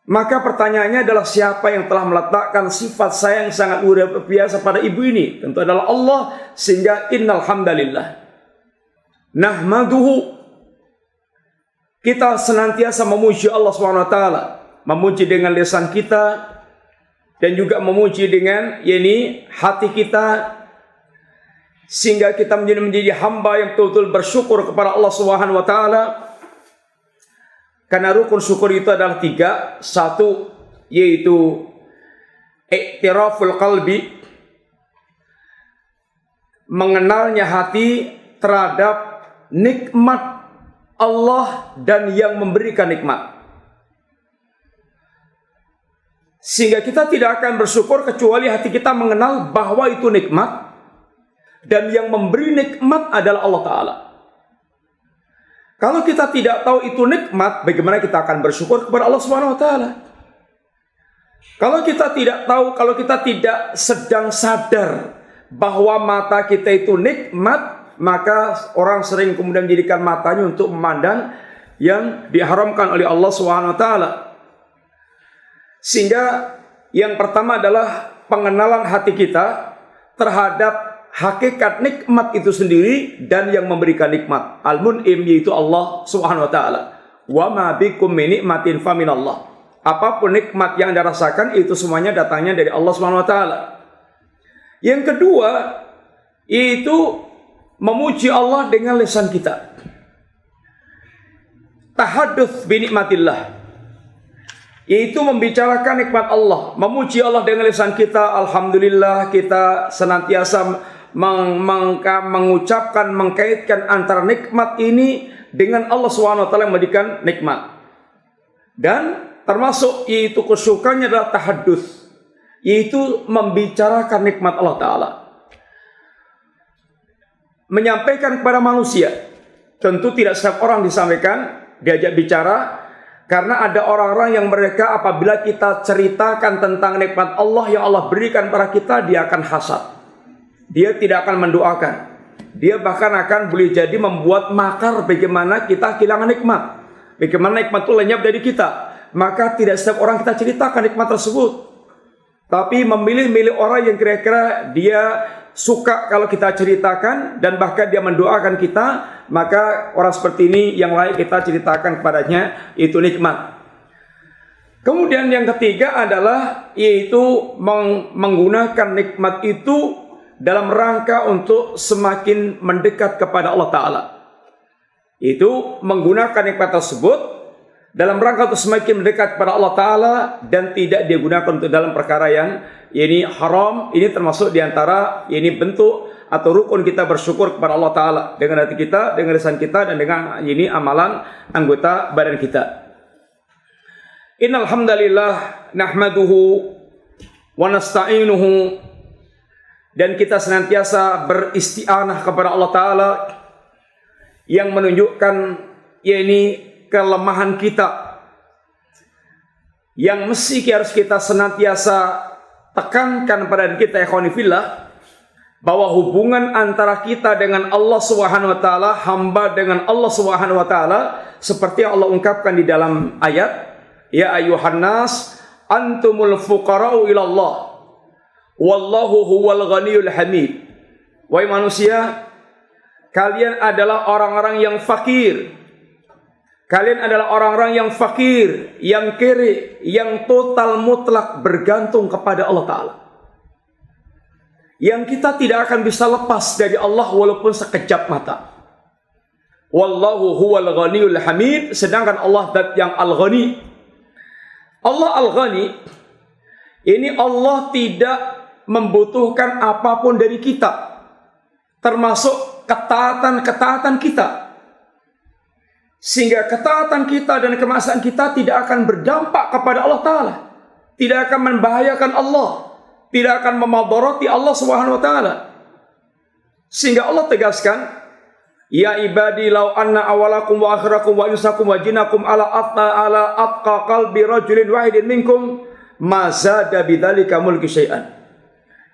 Speaker 1: maka pertanyaannya adalah siapa yang telah meletakkan sifat sayang sangat luar biasa pada ibu ini? Tentu adalah Allah. Sehingga innal hamdalillah nahmaduhu, kita senantiasa memuji Allah SWT, memuji dengan lisan kita dan juga memuji dengan hati kita, sehingga kita menjadi hamba yang betul-betul bersyukur kepada Allah Subhanahu wa taala. Karena rukun syukur itu adalah 3. 1 yaitu i'tiraful qalbi, mengenalnya hati terhadap nikmat Allah dan yang memberikan nikmat. Sehingga kita tidak akan bersyukur kecuali hati kita mengenal bahwa itu nikmat, dan yang memberi nikmat adalah Allah Ta'ala. Kalau kita tidak tahu itu nikmat, bagaimana kita akan bersyukur kepada Allah Subhanahu wa taala? Kalau kita tidak tahu, kalau kita tidak sedang sadar bahwa mata kita itu nikmat, maka orang sering kemudian menjadikan matanya untuk memandang yang diharamkan oleh Allah Subhanahu wa taala. Sehingga yang pertama adalah pengenalan hati kita terhadap hakikat nikmat itu sendiri dan yang memberikan nikmat. Al-Mun'im, yaitu Allah Subhanahu wa taala. Wa ma bikum min nikmatin faminallah. Apapun nikmat yang Anda rasakan itu semuanya datangnya dari Allah Subhanahu wa taala. Yang kedua yaitu memuji Allah dengan lisan kita. Tahadduts bi nikmatillah, yaitu membicarakan nikmat Allah, memuji Allah dengan lisan kita. Alhamdulillah, kita senantiasa mengucapkan, mengkaitkan antara nikmat ini dengan Allah SWT yang memberikan nikmat. Dan termasuk yaitu kesukaannya adalah tahadduts, yaitu membicarakan nikmat Allah Ta'ala, menyampaikan kepada manusia Tentu tidak setiap orang disampaikan, diajak bicara, karena ada orang-orang yang mereka apabila kita ceritakan tentang nikmat Allah yang Allah berikan pada kita, dia akan hasad. Dia tidak akan mendoakan. Dia bahkan akan boleh jadi membuat makar bagaimana kita kehilangan nikmat. Bagaimana nikmat itu lenyap dari kita. Maka tidak setiap orang kita ceritakan nikmat tersebut. Tapi memilih-milih orang yang kira-kira dia suka kalau kita ceritakan dan bahkan dia mendoakan kita, maka orang seperti ini yang layak kita ceritakan kepadanya, itu nikmat. Kemudian yang ketiga adalah yaitu menggunakan nikmat itu dalam rangka untuk semakin mendekat kepada Allah Ta'ala. Itu menggunakan nikmat tersebut dalam rangka untuk semakin mendekat kepada Allah Ta'ala dan tidak digunakan untuk dalam perkara yang ini haram. Ini termasuk diantara ini bentuk atau rukun kita bersyukur kepada Allah Ta'ala dengan hati kita, dengan lisan kita, dan dengan ini amalan anggota badan kita. Innal hamdalillah nahmaduhu wa nasta'inuhu, dan kita senantiasa beristi'anah kepada Allah Ta'ala yang menunjukkan ini kelemahan kita yang mesti harus kita senantiasa tekankan pada diri kita, ikhwani fillah, bahwa hubungan antara kita dengan Allah Subhanahu wa taala, hamba dengan Allah Subhanahu wa taala, seperti yang Allah ungkapkan di dalam ayat, ya ayuhan nas antumul fuqara'u ila Allah wallahu huwal ghaniyul hamid. Wahai manusia, kalian adalah orang-orang yang fakir. Kalian adalah orang-orang yang fakir, yang kere, yang total mutlak bergantung kepada Allah Ta'ala. Yang kita tidak akan bisa lepas dari Allah walaupun sekejap mata. Wallahu huwal ghaniyul hamid, sedangkan Allah zat yang al-ghani. Allah al-ghani, ini Allah tidak membutuhkan apapun dari kita, termasuk ketaatan-ketaatan kita. Sehingga ketaatan kita dan kemaksaan kita tidak akan berdampak kepada Allah Ta'ala, tidak akan membahayakan Allah, tidak akan memadharati Allah Subhanahu wa taala. Sehingga Allah tegaskan, ya ibadi law anna awalakum wa akhirakum wa insakum wa jinnakum ala atqa qalbi rajulin wahidin minkum ma zada bidzalika mulki syai'an.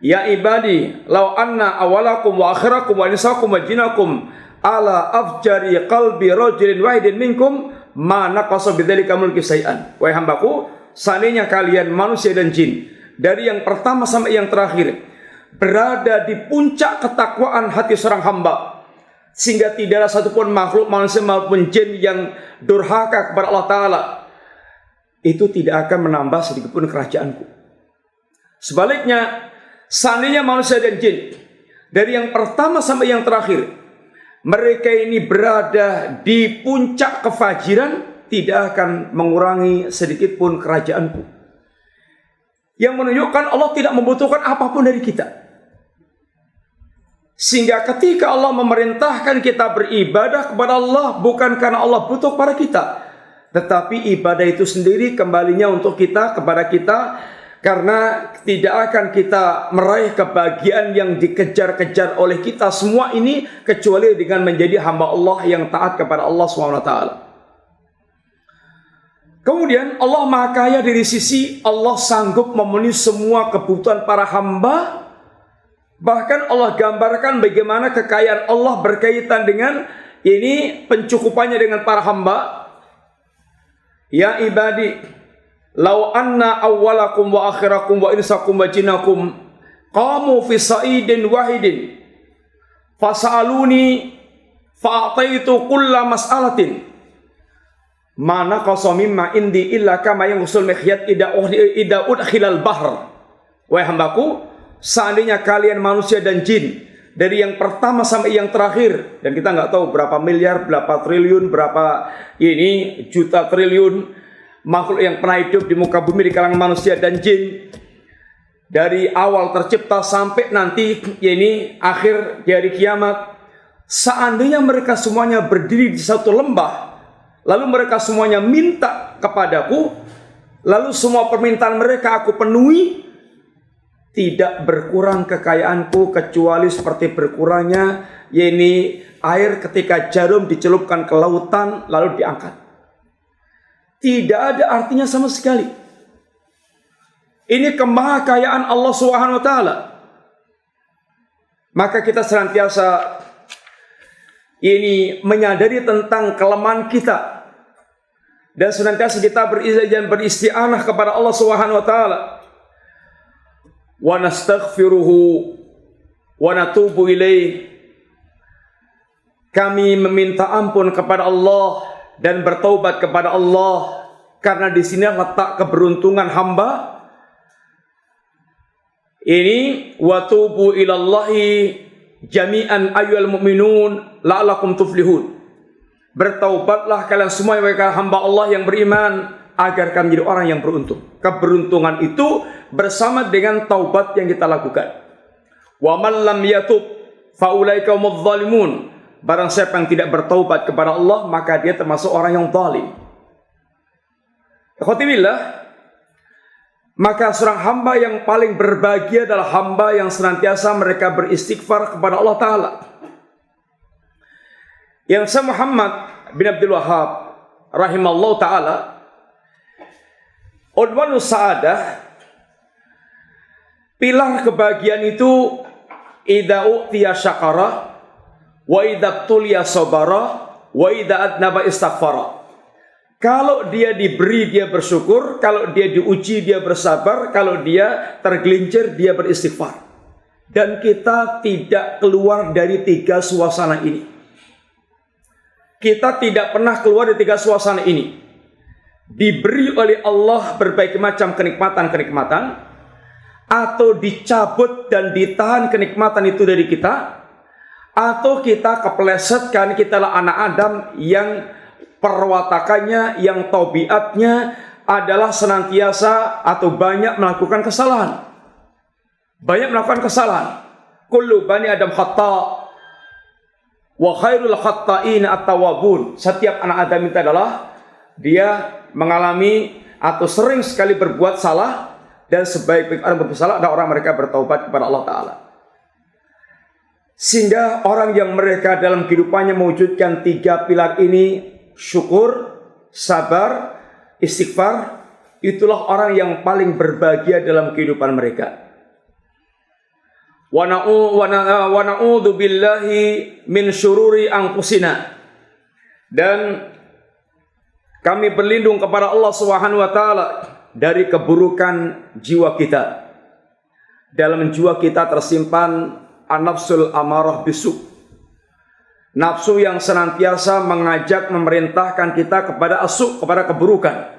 Speaker 1: Ya ibadi law anna awalakum wa akhirakum wa insakum wa jinnakum ala afjari qalbi rajulin wahidin minkum ma naqasa bidzalika mulki syai'an. Wahai hambaku, seandainya kalian manusia dan jin, dari yang pertama sampai yang terakhir, berada di puncak ketakwaan hati seorang hamba, sehingga tidak ada satupun makhluk manusia maupun jin yang durhaka kepada Allah Ta'ala, itu tidak akan menambah sedikitpun kerajaanku. Sebaliknya, seandainya manusia dan jin, dari yang pertama sampai yang terakhir, mereka ini berada di puncak kefajiran, tidak akan mengurangi sedikitpun kerajaanku. Yang menunjukkan Allah tidak membutuhkan apapun dari kita. Sehingga ketika Allah memerintahkan kita beribadah kepada Allah, bukan karena Allah butuh kepada kita, tetapi ibadah itu sendiri kembalinya untuk kita, kepada kita, karena tidak akan kita meraih kebahagiaan yang dikejar-kejar oleh kita semua ini, kecuali dengan menjadi hamba Allah yang taat kepada Allah SWT. Kemudian Allah Maha Kaya dari sisi Allah sanggup memenuhi semua kebutuhan para hamba. Bahkan Allah gambarkan bagaimana kekayaan Allah berkaitan dengan ini pencukupannya dengan para hamba. Ya ibadi, law anna awwalakum wa akhirakum wa insakum wa jinnakum qamu fi sa'idin wahidin fas'aluni fa'ataitu kulla mas'alatin mana qasamimma indi illa kama yusul mikhyat ida udkhilal bahr. Wahai hambaku, seandainya kalian manusia dan jin, dari yang pertama sampai yang terakhir, dan kita nggak tahu berapa miliar, berapa triliun, berapa ini juta triliun makhluk yang pernah hidup di muka bumi di kalangan manusia dan jin, dari awal tercipta sampai nanti ini akhir di hari kiamat, seandainya mereka semuanya berdiri di satu lembah, lalu mereka semuanya minta kepadaku, lalu semua permintaan mereka aku penuhi, tidak berkurang kekayaanku kecuali seperti berkurangnya ini air ketika jarum dicelupkan ke lautan lalu diangkat. Tidak ada artinya sama sekali. Ini kemahakayaan Allah Subhanahu wa taala. Maka kita senantiasa ini menyadari tentang kelemahan kita dan senantiasa kita beristi'anah kepada Allah Subhanahu wa taala. Wa nastaghfiruhu wa natubu ilaih. Kami meminta ampun kepada Allah dan bertaubat kepada Allah, karena di sini letak keberuntungan hamba. Ini wa tubu ilallahi jami'an ayyuhal mu'minun la'allakum tuflihun. Bertaubatlah kalian semua wahai hamba Allah yang beriman, agar kami menjadi orang yang beruntung. Keberuntungan itu bersama dengan taubat yang kita lakukan. Wa man lam yatub fa ulaika humudz zalimun. Barang siapa yang tidak bertaubat kepada Allah, maka dia termasuk orang yang zalim. Ikhwatibillah, maka seorang hamba yang paling berbahagia adalah hamba yang senantiasa mereka beristighfar kepada Allah Ta'ala. Yang Syekh Muhammad bin Abdul Wahhab rahimallahu ta'ala, Udwanus Sa'adah, pilar kebahagiaan itu idza u'tiya syakara wa idza tuliya sabara wa idza adnaba istaghfara. Kalau dia diberi dia bersyukur, kalau dia diuji dia bersabar, kalau dia tergelincir dia beristighfar. Dan kita tidak keluar dari tiga suasana ini. Kita tidak pernah keluar dari tiga suasana ini. Diberi oleh Allah berbagai macam kenikmatan-kenikmatan, atau dicabut dan ditahan kenikmatan itu dari kita, atau kita keplesetkan, kita lah anak Adam yang perwatakannya, yang tabiatnya adalah senantiasa atau banyak melakukan kesalahan. Banyak melakukan kesalahan. Kullu bani Adam khata' wa khairul khata'in at-tawwabun. Setiap anak Adam itu adalah dia mengalami atau sering sekali berbuat salah, dan sebaik-baik orang berbuat salah adalah orang mereka bertaubat kepada Allah Ta'ala. Sehingga orang yang mereka dalam kehidupannya mewujudkan tiga pilar ini, syukur, sabar, istighfar, itulah orang yang paling berbahagia dalam kehidupan mereka. Wa na'udzu billahi min syururi anfusina. Dan kami berlindung kepada Allah Subhanahu wa taala dari keburukan jiwa kita. Dalam jiwa kita tersimpan an-nafsul amarah bisu. Nafsu yang senantiasa mengajak, memerintahkan kita kepada asuk, kepada keburukan.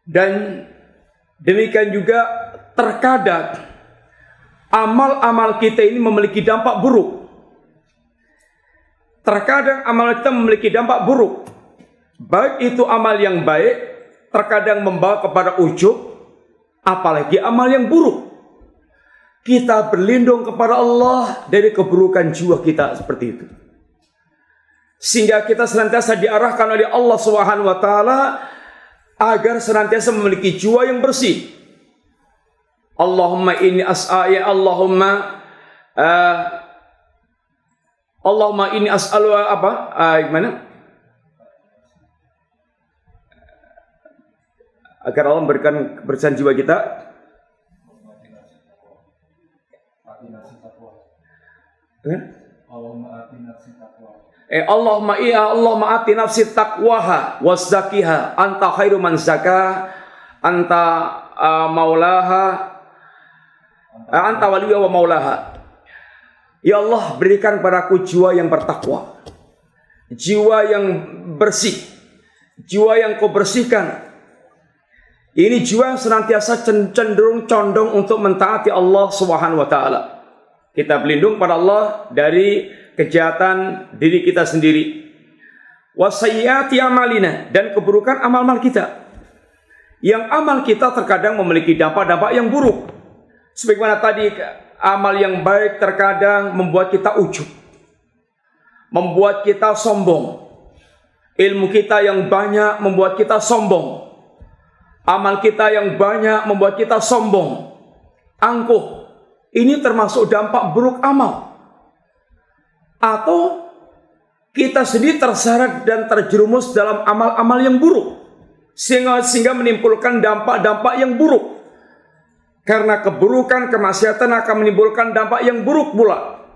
Speaker 1: Dan demikian juga terkadang amal-amal kita ini memiliki dampak buruk. Terkadang amal kita memiliki dampak buruk. Baik itu amal yang baik, terkadang membawa kepada ujub, apalagi amal yang buruk. Kita berlindung kepada Allah dari keburukan jiwa kita seperti itu. Sehingga kita senantiasa diarahkan oleh Allah Subhanahu wa taala agar senantiasa memiliki jiwa yang bersih. Allahumma inni as'aya Allahumma inni as'alu gimana? Agar Allah memberikan kebersihan jiwa kita. Allahumma ati nafsi taqwaha wazzakiha anta khairu man zakah anta maulaha anta waliya wa maulaha. Ya Allah, berikan padaku jiwa yang bertakwa, jiwa yang bersih, jiwa yang kau bersihkan. Ini jiwa yang senantiasa cenderung condong untuk mentaati Allah Subhanahu wa taala. Kita berlindung pada Allah dari kejahatan diri kita sendiri. Wasayyiati amalina, dan keburukan amal-amal kita. Yang amal kita terkadang memiliki dampak-dampak yang buruk. Sebagaimana tadi, amal yang baik terkadang membuat kita ujub, membuat kita sombong. Ilmu kita yang banyak membuat kita sombong. Amal kita yang banyak membuat kita sombong, angkuh. Ini termasuk dampak buruk amal. atau kita sendiri terseret dan terjerumus dalam amal-amal yang buruk sehingga menimbulkan dampak-dampak yang buruk. Karena keburukan, kemaksiatan akan menimbulkan dampak yang buruk pula.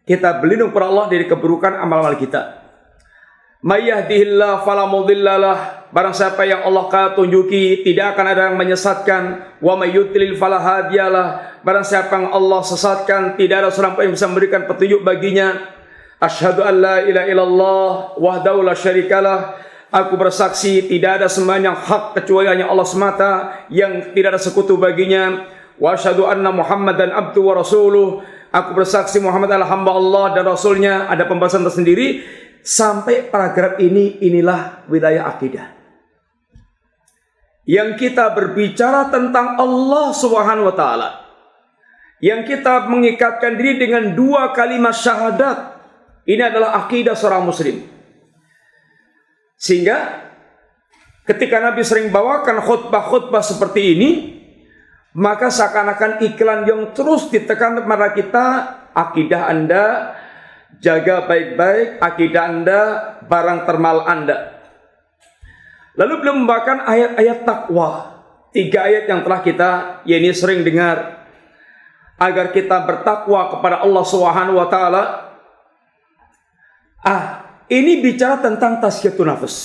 Speaker 1: Kita berlindung kepada Allah dari keburukan amal-amal kita. May yahdihillahu fala mudhillalah. Barang siapa yang Allah tunjuki, tidak akan ada yang menyesatkan. Wa may yudlil fala hadiyalah. Barang siapa yang Allah sesatkan, tidak ada seorang pun yang bisa memberikan petunjuk baginya. Asyhadu an la ilaha illallah wahdahu la syarikalah. Aku bersaksi tidak ada sembahan yang hak kecuali hanya Allah semata yang tidak ada sekutu baginya. Wa asyhadu anna Muhammadan abduhu wa rasuluh. Aku bersaksi Muhammad adalah hamba Allah dan Rasulnya. Ada pembahasan tersendiri. Sampai paragraf inilah wilayah akidah. Yang kita berbicara tentang Allah Subhanahu wa taala. Yang kita mengikatkan diri dengan dua kalimat syahadat. Ini adalah akidah seorang muslim. Sehingga ketika Nabi sering bawakan khutbah-khutbah seperti ini, maka seakan-akan iklan yang terus ditekan kepada kita, akidah Anda jaga baik-baik, akidah Anda barang termal Anda. Lalu belum membawakan ayat-ayat takwa, 3 ayat yang telah kita sering dengar agar kita bertakwa kepada Allah Subhanahu wa taala. Ini bicara tentang tazkiyatun nafs.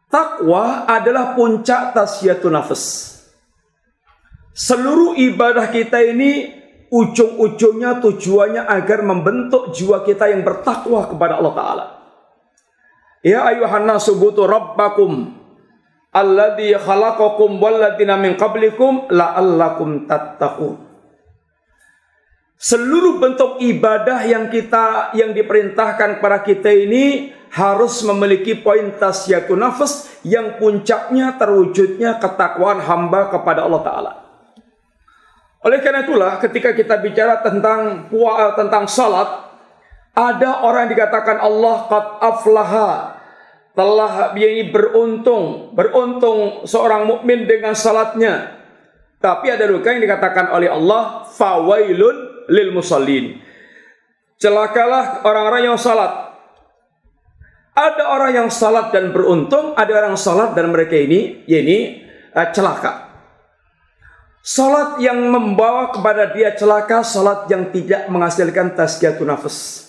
Speaker 1: Takwa adalah puncak tazkiyatun nafs. Seluruh ibadah kita ini ujung-ujungnya tujuannya agar membentuk jiwa kita yang bertakwa kepada Allah Ta'ala. Ya ayuhan nasu butu rabbakum alladhi khalaqakum walladina min qablikum la'allakum tattaqun. Seluruh bentuk ibadah yang diperintahkan kepada kita ini harus memiliki poin tazkiyatun nafs yang puncaknya terwujudnya ketakwaan hamba kepada Allah Ta'ala. Oleh karena itulah ketika kita bicara tentang salat, ada orang yang dikatakan Allah qad aflaha, telah beruntung seorang mukmin dengan salatnya. Tapi ada juga yang dikatakan oleh Allah fawailun lil musallin, celakalah orang-orang yang salat. Ada orang yang salat dan beruntung, ada orang salat dan mereka ini celaka. Salat yang membawa kepada dia celaka, salat yang tidak menghasilkan tazkiyatun nafs.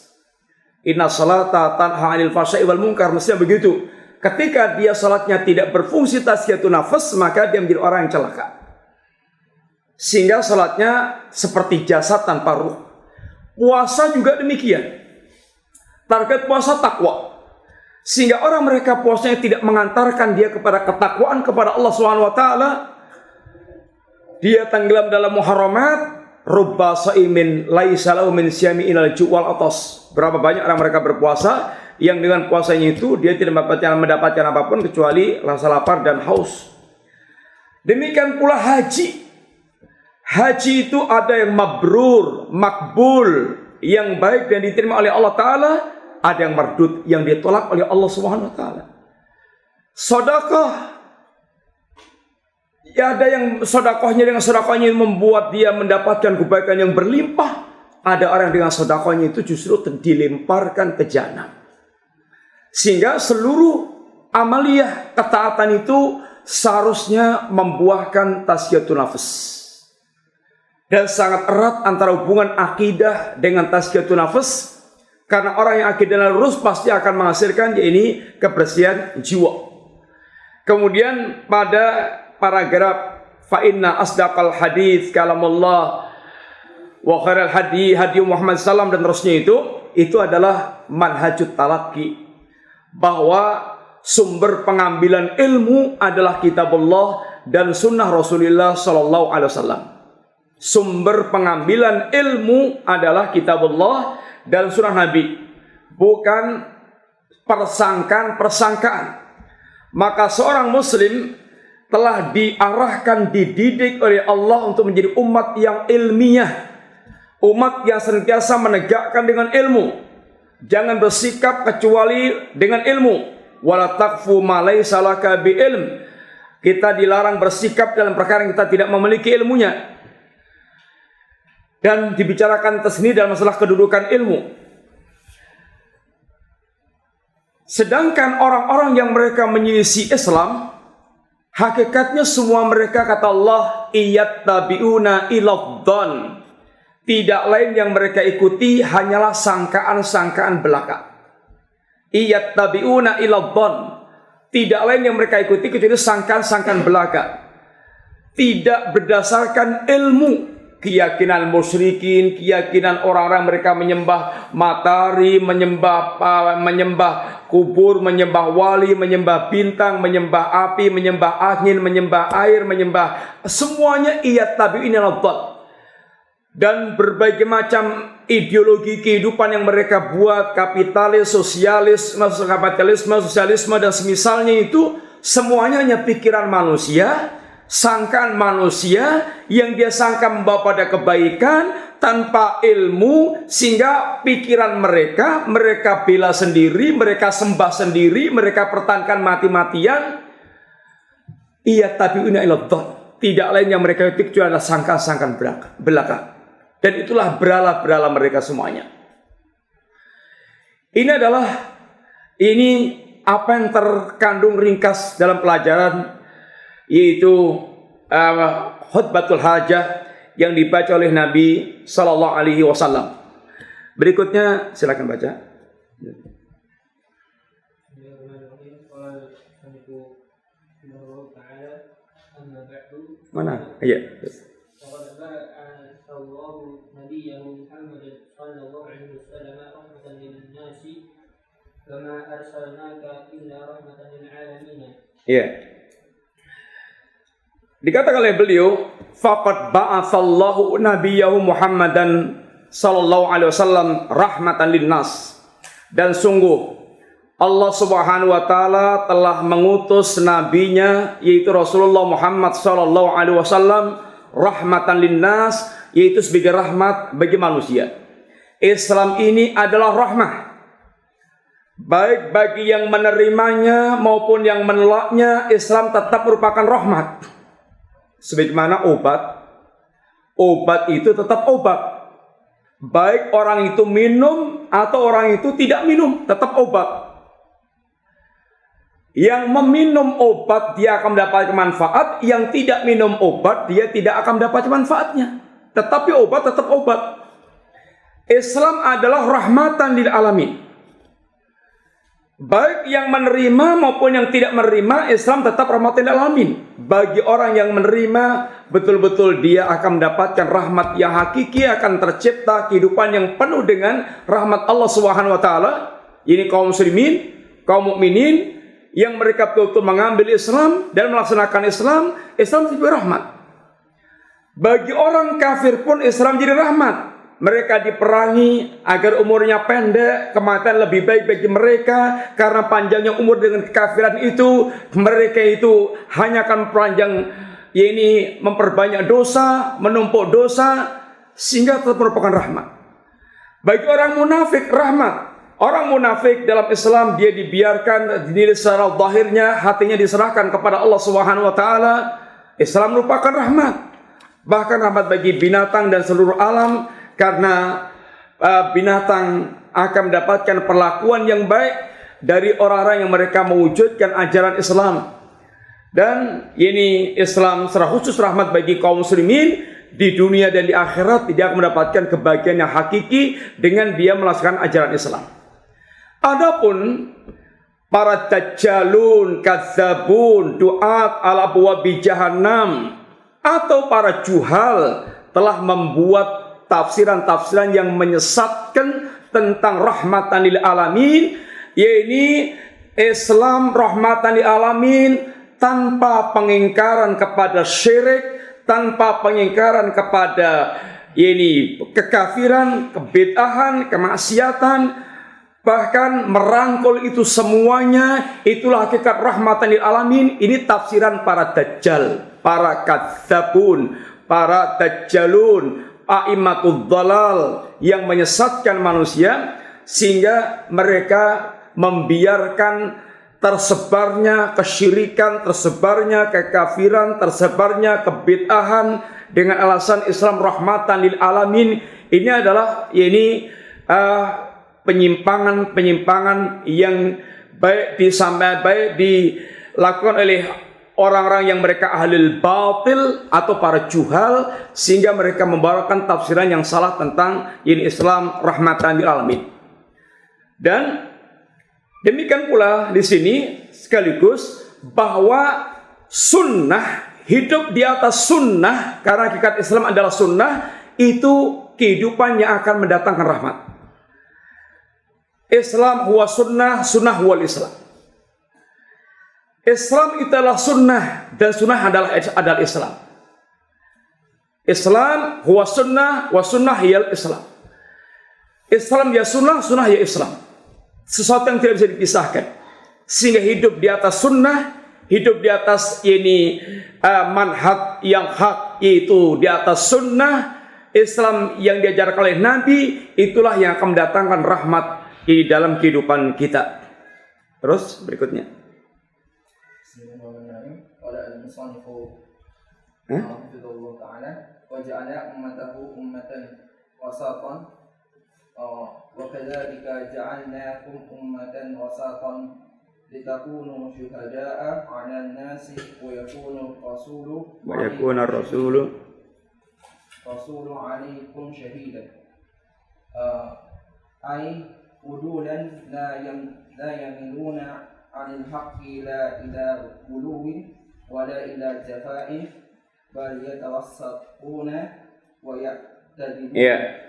Speaker 1: Inna salata tanha 'anil fahsya'i wal munkar, mestinya begitu. Ketika dia salatnya tidak berfungsi tazkiyatun nafs, maka dia menjadi orang yang celaka. Sehingga salatnya seperti jasad tanpa ruh. Puasa juga demikian. Target puasa takwa. Sehingga orang mereka puasanya tidak mengantarkan dia kepada ketakwaan kepada Allah Subhanahu wa taala. Dia tenggelam dalam muharramat. Rubba shaimin laisa lahu min siyami ilal ju'wal atas. Berapa banyak orang mereka berpuasa yang dengan puasanya itu dia tidak mendapatkan apapun kecuali rasa lapar dan haus. Demikian pula haji. Haji itu ada yang mabrur, makbul, yang baik dan diterima oleh Allah Ta'ala. Ada yang mardud, yang ditolak oleh Allah Subhanahu wa Ta'ala. Sedekah, ada yang sedekahnya yang membuat dia mendapatkan kebaikan yang berlimpah. Ada orang dengan sedekahnya itu justru dilemparkan ke jahanam. Sehingga seluruh amaliyah ketaatan itu seharusnya membuahkan tazkiyatun nafs. Dan sangat erat antara hubungan akidah dengan tazkiyatun nafs. Karena orang yang akidah lurus pasti akan menghasilkan kebersihan jiwa. Kemudian pada paragraf fa inna asdaqal hadits kalamullah wa khairal hadi Muhammad sallam dan terusnya itu adalah manhajut talaqi, bahwa sumber pengambilan ilmu adalah kitabullah dan sunnah Rasulullah sallallahu alaihi wasallam. Sumber pengambilan ilmu adalah kitabullah dan sunnah Nabi, bukan persangkaan. Maka seorang muslim telah diarahkan, dididik oleh Allah untuk menjadi umat yang ilmiah, umat yang senantiasa menegakkan dengan ilmu. Jangan bersikap kecuali dengan ilmu. Wala taqfu ma laysa laka bi ilm. Kita dilarang bersikap dalam perkara yang kita tidak memiliki ilmunya. Dan dibicarakan tersendiri dalam masalah kedudukan ilmu. Sedangkan orang-orang yang mereka menyelisih Islam, hakikatnya semua mereka, kata Allah, iyattabi'una ilad-dhann. Tidak lain yang mereka ikuti hanyalah sangkaan-sangkaan belaka. Iyattabi'una ilad-dhann. Tidak lain yang mereka ikuti kecuali sangkaan-sangkaan belaka. Tidak berdasarkan ilmu. Keyakinan musyrikin, keyakinan orang-orang mereka menyembah matahari, menyembah kubur, menyembah wali, menyembah bintang, menyembah api, menyembah angin, menyembah air, menyembah semuanya iyattabi'una ilad-dhann. Dan berbagai macam ideologi kehidupan yang mereka buat, kapitalis, sosialisme, dan semisalnya itu semuanya hanya pikiran manusia, sangkaan manusia yang dia sangka membawa pada kebaikan tanpa ilmu, sehingga pikiran mereka bela sendiri, mereka sembah sendiri, mereka pertahankan mati-matian. Iyattabi'una ilad-dhann. Tidak lain yang mereka itu kecuali adalah sangkaan-sangkaan belaka. Dan itulah berala-berala mereka semuanya. Ini apa yang terkandung ringkas dalam pelajaran, yaitu khutbatul hajah yang dibaca oleh Nabi Sallallahu Alaihi Wasallam. Berikutnya silakan baca. Mana? Iya. Iya. Dikatakan oleh beliau, faqad ba'atsallahu nabiyahu Muhammadan sallallahu alaihi wasallam rahmatan linnas. Dan sungguh Allah Subhanahu wa taala telah mengutus nabinya, yaitu Rasulullah Muhammad sallallahu alaihi wasallam, rahmatan linnas, yaitu sebagai rahmat bagi manusia. Islam ini adalah rahmah, baik bagi yang menerimanya maupun yang menolaknya. Islam tetap merupakan rahmat. Sebagaimana obat itu tetap obat. Baik orang itu minum atau orang itu tidak minum, tetap obat. Yang meminum obat dia akan mendapat manfaat, yang tidak minum obat dia tidak akan mendapat manfaatnya. Tetapi obat tetap obat. Islam adalah rahmatan lil alamin. Baik yang menerima maupun yang tidak menerima, Islam tetap rahmatan lil alamin. Bagi orang yang menerima, betul-betul dia akan mendapatkan rahmat yang hakiki, akan tercipta kehidupan yang penuh dengan rahmat Allah Subhanahu wa taala. Ini kaum muslimin, kaum mukminin yang mereka betul-betul mengambil Islam dan melaksanakan Islam, Islam jadi rahmat. Bagi orang kafir pun Islam jadi rahmat. Mereka diperangi agar umurnya pendek, kematian lebih baik bagi mereka. Karena panjangnya umur dengan kekafiran itu, mereka itu hanya akan panjang, ini memperbanyak dosa, menumpuk dosa, sehingga tetap merupakan rahmat. Bagi orang munafik, rahmat. Orang munafik dalam Islam dia dibiarkan, dinilai secara zahirnya, hatinya diserahkan kepada Allah Subhanahu wa taala. Islam merupakan rahmat. Bahkan rahmat bagi binatang dan seluruh alam, karena binatang akan mendapatkan perlakuan yang baik dari orang-orang yang mereka mewujudkan ajaran Islam. Dan ini Islam secara khusus rahmat bagi kaum muslimin di dunia dan di akhirat, tidak mendapatkan kebahagiaan yang hakiki dengan dia melaksanakan ajaran Islam. Adapun para dajjalun, kadzabun, duat ala abwabi jahannam, atau para juhal telah membuat tafsiran-tafsiran yang menyesatkan tentang rahmatan lil alamin, yaitu Islam rahmatan lil alamin tanpa pengingkaran kepada syirik, tanpa pengingkaran kepada kekafiran, kebid'ahan, kemaksiatan, bahkan merangkul itu semuanya. Itulah hakikat rahmatan lil alamin. Ini tafsiran para dajjal, para kadzabun, para dajjalun, a'immatud dhalal yang menyesatkan manusia, sehingga mereka membiarkan tersebarnya kesyirikan, tersebarnya kekafiran, tersebarnya kebid'ahan dengan alasan Islam rahmatan lil alamin. Ini adalah penyimpangan-penyimpangan yang baik dilakukan oleh orang-orang yang mereka ahlul batil atau para juhal, sehingga mereka membawakan tafsiran yang salah tentang ini Islam rahmatan lil alamin. Dan demikian pula di sini sekaligus bahwa sunnah, hidup di atas sunnah, karena hakikat Islam adalah sunnah, itu kehidupan yang akan mendatangkan rahmat. Islam huwa sunnah, sunnah huwal Islam. Islam itu adalah sunnah, dan sunnah adalah Islam. Islam huwa sunnah, wa sunnah hiyal Islam. Islam ya sunnah, sunnah ya Islam. Sesuatu yang tidak bisa dipisahkan. Sehingga hidup di atas sunnah, hidup di atas ini manhaj yang hak, yaitu di atas sunnah Islam yang diajarkan oleh Nabi, itulah yang akan mendatangkan rahmat di dalam kehidupan kita. Terus berikutnya.
Speaker 3: Bismillahirrahmanirrahim. Qala al-musannifu rahimahullah ta'ala wa ja'ala ummatahu ummatan wasatan wa kadzalika ja'alnakum ummatan wasatan litakunu syuhada'a 'alan nasi wa yakunu rasulu 'alaikum shahidan. Ay udulan la yamiluna 'anil haqqi la ila uluwin wa la ila jafa'in bal yatawassatuna wa ya'tadiluna.
Speaker 1: Ya.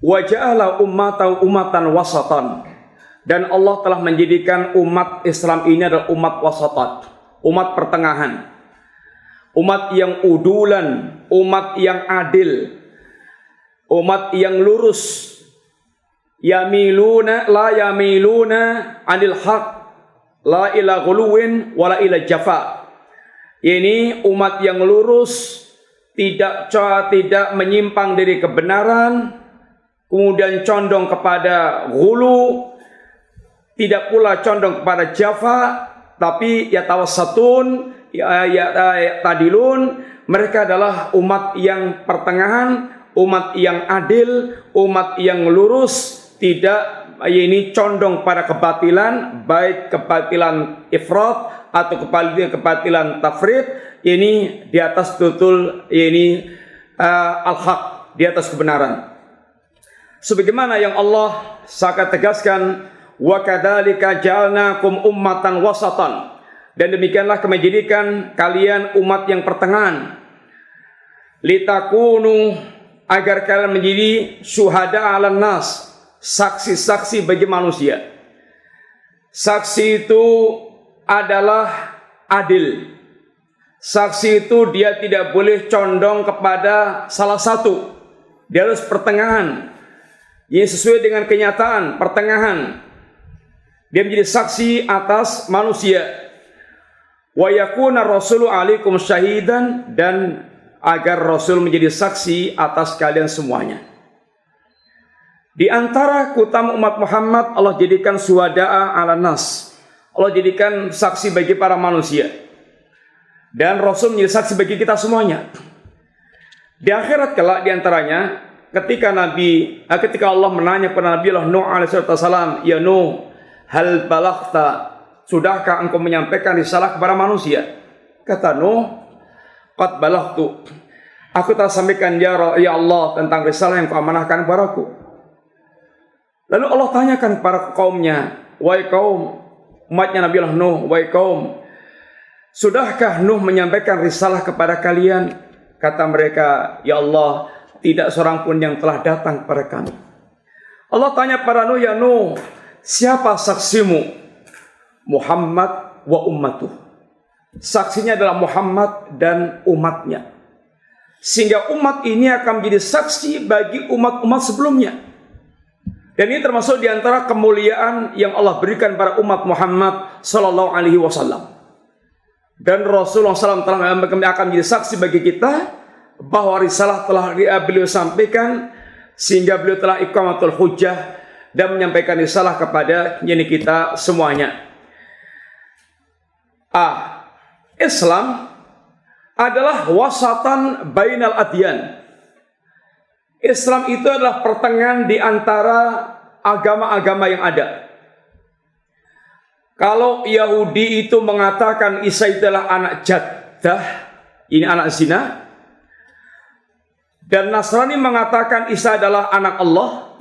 Speaker 1: Wa ja'ala ummatan wasatan. Dan Allah telah menjadikan umat Islam ini adalah umat wasatan, umat pertengahan, umat yang udulan, umat yang adil, umat yang lurus. Yamiluna la yamiluna 'anil haq la ila ghuluwin wala ila jafa. Ini umat yang lurus, tidak menyimpang dari kebenaran, kemudian condong kepada ghulu, tidak pula condong kepada jafa, tapi yatawassatun, tadilun. Mereka adalah umat yang pertengahan, umat yang adil, umat yang lurus, tidak ini condong pada kebatilan, baik kebatilan ifrat atau kebatilan tafrid. Ini di atas betul ini al-haq, di atas kebenaran. Sebagaimana yang Allah sangat tegaskan, wa kadzalika ja'alnakum ummatan wasatan, dan demikianlah kami jadikan kalian umat yang pertengahan, litakunu, agar kalian menjadi syuhada 'alan nas, saksi-saksi bagi manusia. Saksi itu adalah adil. Saksi itu dia tidak boleh condong kepada salah satu. Dia harus pertengahan. Ini sesuai dengan kenyataan, pertengahan. Dia menjadi saksi atas manusia. Wa yakuna rasulu 'alaikum syahidan, dan agar Rasul menjadi saksi atas kalian semuanya. Di antara keutamaan umat Muhammad, Allah jadikan suhada'a 'alan nas. Allah jadikan saksi bagi para manusia. Dan Rasul menjadi saksi bagi kita semuanya. Di akhirat kelak, di antaranya ketika Allah menanya kepada Nabi Allah Nuh alaihi salam, ya Nuh, hal balaghta, sudahkah engkau menyampaikan risalah kepada manusia? Kata Nuh, qad balaghtu, aku telah sampaikan ya Allah tentang risalah yang kau amanahkan kepadaku. Lalu Allah tanyakan kepada kaumnya, wahai kaum, umatnya Nabi Allah Nuh, wahai kaum, sudahkah Nuh menyampaikan risalah kepada kalian? Kata mereka, ya Allah, tidak seorang pun yang telah datang kepada kami. Allah tanya pada Nuh, ya Nuh, siapa saksimu? Muhammad wa ummatuh. Saksinya adalah Muhammad dan umatnya. Sehingga umat ini akan menjadi saksi bagi umat-umat sebelumnya. Dan ini termasuk di antara kemuliaan yang Allah berikan pada umat Muhammad sallallahu alaihi wasallam. Dan Rasulullah SAW akan menjadi saksi bagi kita bahwa risalah telah beliau sampaikan, sehingga beliau telah iqamatul hujjah dan menyampaikan risalah kepada kita semuanya. Islam adalah wasatan bainal adyan. Islam itu adalah pertengahan di antara agama-agama yang ada. Kalau Yahudi itu mengatakan Isa adalah anak jaddah, ini anak zina, dan Nasrani mengatakan Isa adalah anak Allah,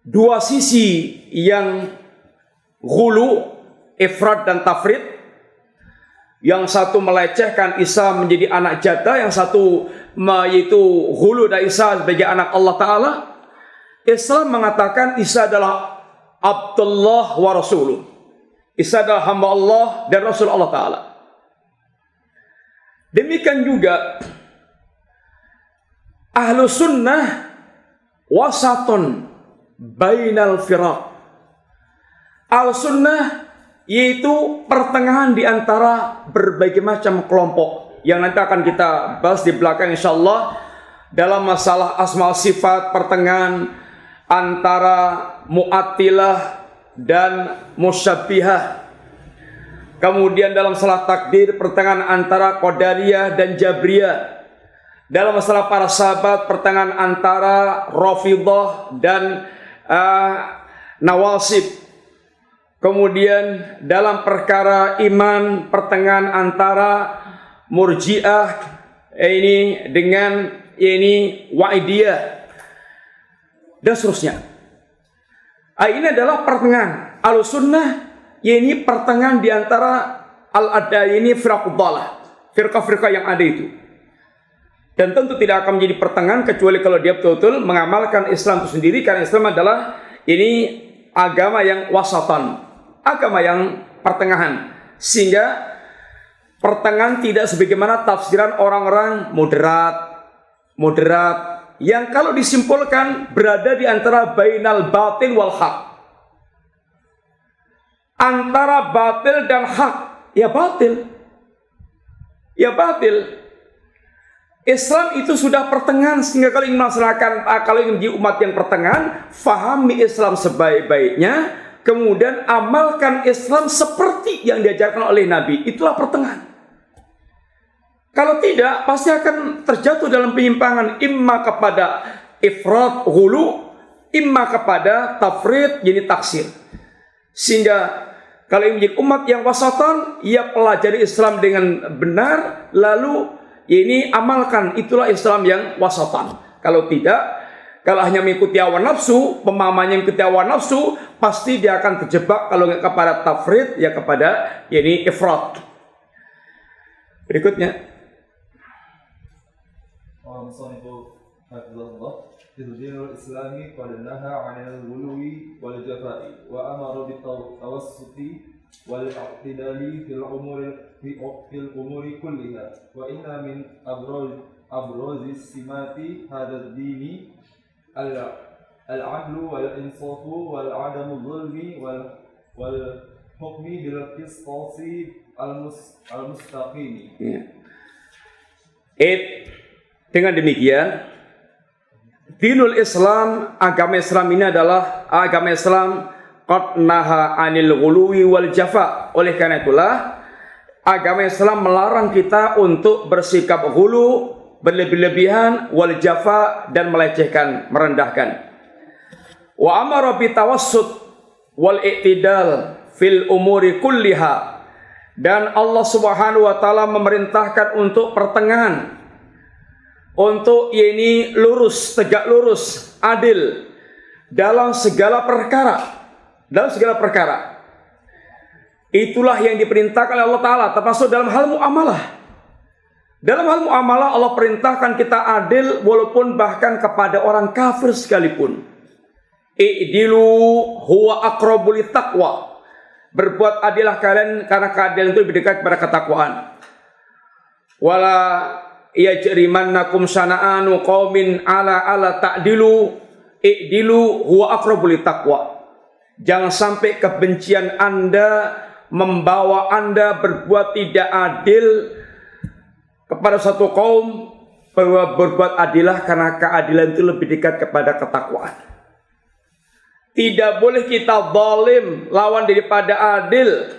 Speaker 1: dua sisi yang ghulu, ifrat dan tafrid. Yang satu melecehkan Isa menjadi anak jaddah, yang satu yaitu ghulu dan Isa sebagai anak Allah Ta'ala. Islam mengatakan Isa adalah Abdullah wa Rasuluh. Isa adalah hamba Allah dan Rasul Allah Ta'ala. Demikian juga Ahlu Sunnah wasatun bainal firaq. Ahlu Sunnah yaitu pertengahan di antara berbagai macam kelompok yang nanti akan kita bahas di belakang insyaallah dalam masalah asma sifat, pertengahan antara Mu'attilah dan Musyabbihah. Kemudian dalam masalah takdir, pertengahan antara Qadariyah dan Jabriyah. Dalam masalah para sahabat, pertengahan antara Rafidhah dan Nawasib. Kemudian dalam perkara iman, pertengahan antara Murji'ah ini dengan ini Wa'idiyah dan seterusnya. Ini adalah pertengahan. Ahlussunnah ini pertengahan di antara al-ada ini firqah-dhalah, firqah-firqah yang ada itu. Dan tentu tidak akan menjadi pertengahan kecuali kalau dia betul-betul mengamalkan Islam itu sendiri, karena Islam adalah ini agama yang wasatan, agama yang pertengahan, sehingga pertengahan tidak sebagaimana tafsiran orang-orang moderat yang kalau disimpulkan berada di antara bainal batil wal haq, antara batil dan hak. Ya batil. Islam itu sudah pertengahan, sehingga kalau ingin melaksanakan, kalau ingin menjadi umat yang pertengahan, fahami Islam sebaik-baiknya, kemudian amalkan Islam seperti yang diajarkan oleh Nabi. Itulah pertengahan. Kalau tidak, pasti akan terjatuh dalam penyimpangan, imma kepada ifrat ghulu, imma kepada tafrid, jadi taksir. Sehingga kalau ingin menjadi umat yang wasatan, ia pelajari Islam dengan benar, lalu ini amalkan, itulah Islam yang wasatan. Kalau tidak, kalau hanya mengikuti hawa nafsu, pemahamannya mengikuti hawa nafsu, pasti dia akan terjebak, kalau nggak kepada tafrid, ya kepada ini ifrat. Berikutnya.
Speaker 4: Dinul Islami qad naha 'anil ghuluwi wal jafa'i wa amara bit tawassuti wal i'tidali fil umuri kulliha wa inna min abrazi simati hadha ad-dini al-'adlu wal insafu wal 'adamu dhulmi wal hukmi bil qistasi al-mustaqimi.
Speaker 1: Dengan demikian, dinul Islam, agama Islam ini adalah agama Islam qad naha 'anil ghuluwi wal jafa. Oleh karena itulah agama Islam melarang kita untuk bersikap ghulu, berlebih-lebihan, wal jafa, dan melecehkan, merendahkan. Wa amara bi tawassut wal i'tidal fil umuri kulliha. Dan Allah Subhanahu wa taala memerintahkan untuk pertengahan, untuk ini lurus, tegak lurus, adil dalam segala perkara. Dalam segala perkara. Itulah yang diperintahkan oleh Allah Ta'ala, termasuk dalam hal muamalah. Dalam hal muamalah Allah perintahkan kita adil walaupun bahkan kepada orang kafir sekalipun. I'dilu huwa aqrabu littaqwa. Berbuat adillah kalian karena keadilan itu lebih dekat kepada ketakwaan. Wala yajrimannakum sana'anu qaumin ala ta'dilu i'dilu huwa aqrabu littaqwa. Jangan sampai kebencian Anda membawa Anda berbuat tidak adil kepada satu kaum, bahwa berbuat adillah karena keadilan itu lebih dekat kepada ketakwaan. Tidak boleh kita zalim lawan daripada adil.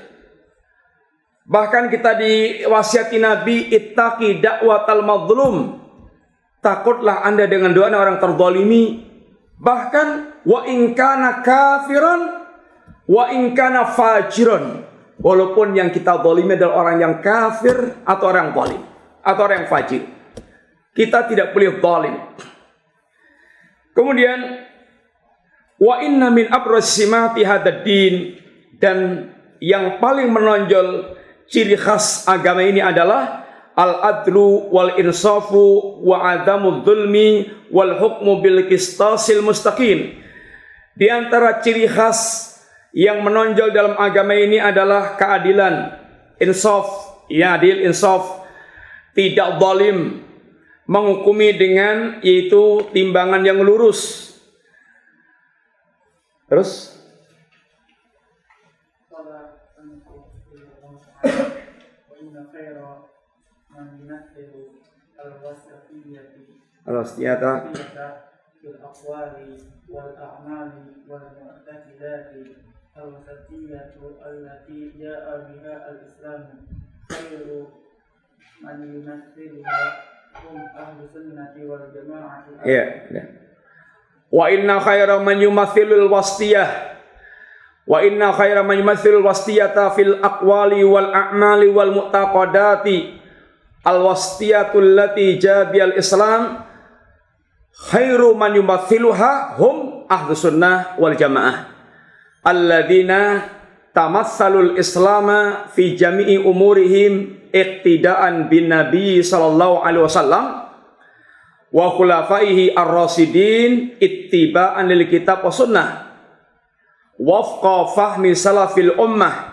Speaker 1: Bahkan kita diwasiati Nabi, ittaqi da'watal mazlum. Takutlah Anda dengan doa orang terzalimi. Bahkan wa in kana kafiran Wa in kana fajiron, walaupun yang kita zalimi adalah orang yang kafir atau orang zalim atau orang yang fajir, kita tidak boleh zalim. Kemudian wa inna min abrasimati hadad din, dan yang paling menonjol ciri khas agama ini adalah al-adlu wal insafu wa adamu dzulmi wal hukmu bil qistasil mustaqim. Di antara ciri khas yang menonjol dalam agama ini adalah keadilan, insaf, ya, adil, insaf, tidak zalim, menghukumi dengan yaitu timbangan yang lurus. Terus al-wasiyata
Speaker 3: fil aqwali wal a'mali wal mu'taqidati al-wasiyatu allati ja'a biha al-islam khairu man yumathiluha hum ahlu sunnati wal jamaah.
Speaker 1: Ya. Wa inna khaira man yumathilul wasiyah, wa inna khaira man yumathilul wasiyata fil aqwali wal a'mali wal mu'taqadati al-wasiyatu allati ja'a bil islam khairu man yumathiluha hum ahlu sunnah wal jamaah alladzina tamassalul islama fi jami'i umurihim iqtidaan bin nabi sallallahu alaihi wasallam wa khulafaihi ar-rasidin ittiba'an lil kitab wa sunnah wafqa fahmi salafil ummah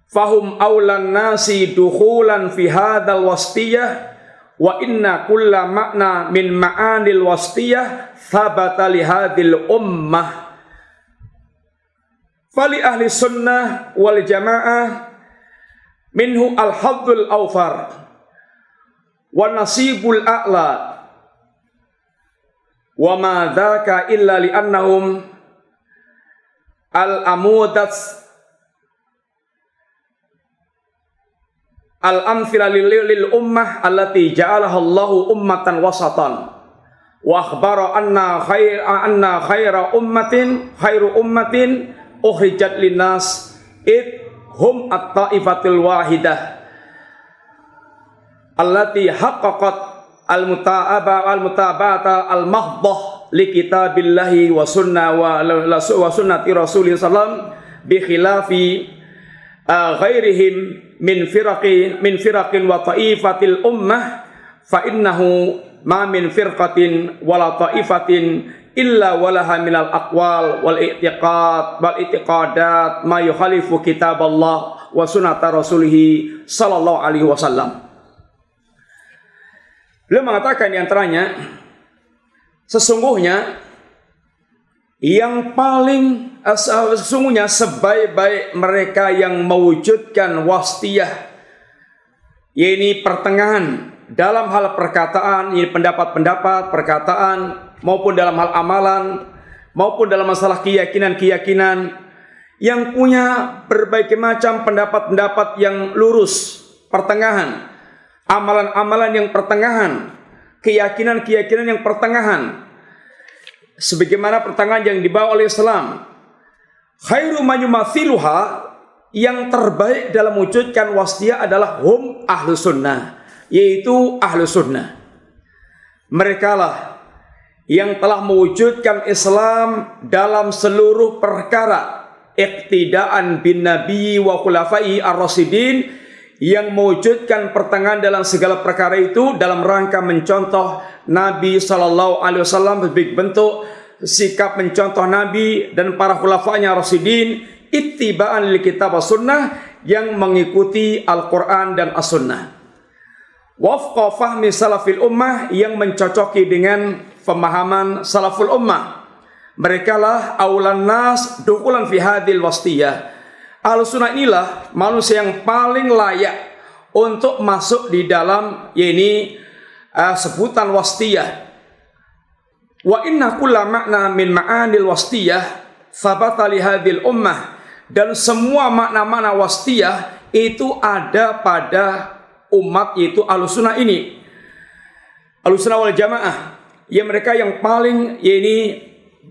Speaker 1: fahum awlan nasi dukhulan fi hadzal wasfiyah wa inna kulla makna min ma'anil wasfiyah thabata li hadhil ummah. Fali ahli sunnah wal jamaah minhu al-hadzul awfar wa nasibul a'la wa ma dhaka illa li annahum al-amudat al-amthila lil ummah allati ja'alaha Allahu ummatan wasatan wa akhbara anna khairu ummatin ukhrijat linnas hum at-taifatul wahidah allati haqqaqat al-mutaba'ata al-mahdhah li kitabillahi wa sunnati rasulih sallam bi khilafi ghairihim min firaqin wa ta'ifatil ummah fa innahu ma min firqatin wala ta'ifatin illa walaha minal aqwal wal i'tiqadat ma yukhalifu kitaballah wa sunnata rasulih sallallahu alaihi wasallam. Beliau mengatakan di antaranya, sesungguhnya sebaik-baik mereka yang mewujudkan wasthiyah, yaitu pertengahan dalam hal perkataan, ini pendapat-pendapat, perkataan, maupun dalam hal amalan, maupun dalam masalah keyakinan-keyakinan, yang punya berbagai macam pendapat-pendapat yang lurus, pertengahan, amalan-amalan yang pertengahan, keyakinan-keyakinan yang pertengahan, sebagaimana pertengahan yang dibawa oleh Islam. Khairu man yumathiluha, yang terbaik dalam mewujudkan wasthiyah adalah hum ahlu sunnah, yaitu ahlu sunnah. Mereka lah yang telah mewujudkan Islam dalam seluruh perkara, iqtidaan bin nabi wa khulafai ar-rasidin, yang mewujudkan pertengahan dalam segala perkara itu dalam rangka mencontoh Nabi sallallahu alaihi wasallam, sebagai bentuk sikap mencontoh Nabi dan para khulafanya rasidin, ittiba'an lil kitab was sunnah, yang mengikuti Al-Qur'an dan As-Sunnah. Wafqa fahmi salafil ummah, yang mencocoki dengan pemahaman salaful ummah. Mereka lah aulan nas dukulan fi hadil wasthiyah. Ahlussunnah inilah manusia yang paling layak untuk masuk di dalam sebutan wasthiyah. Wa inna kulla makna min ma'anil wasthiyah thabata li hadil ummah, dan semua makna-makna wasthiyah itu ada pada umat, yaitu Ahlussunnah ini, Ahlussunnah wal Jamaah, yang mereka yang paling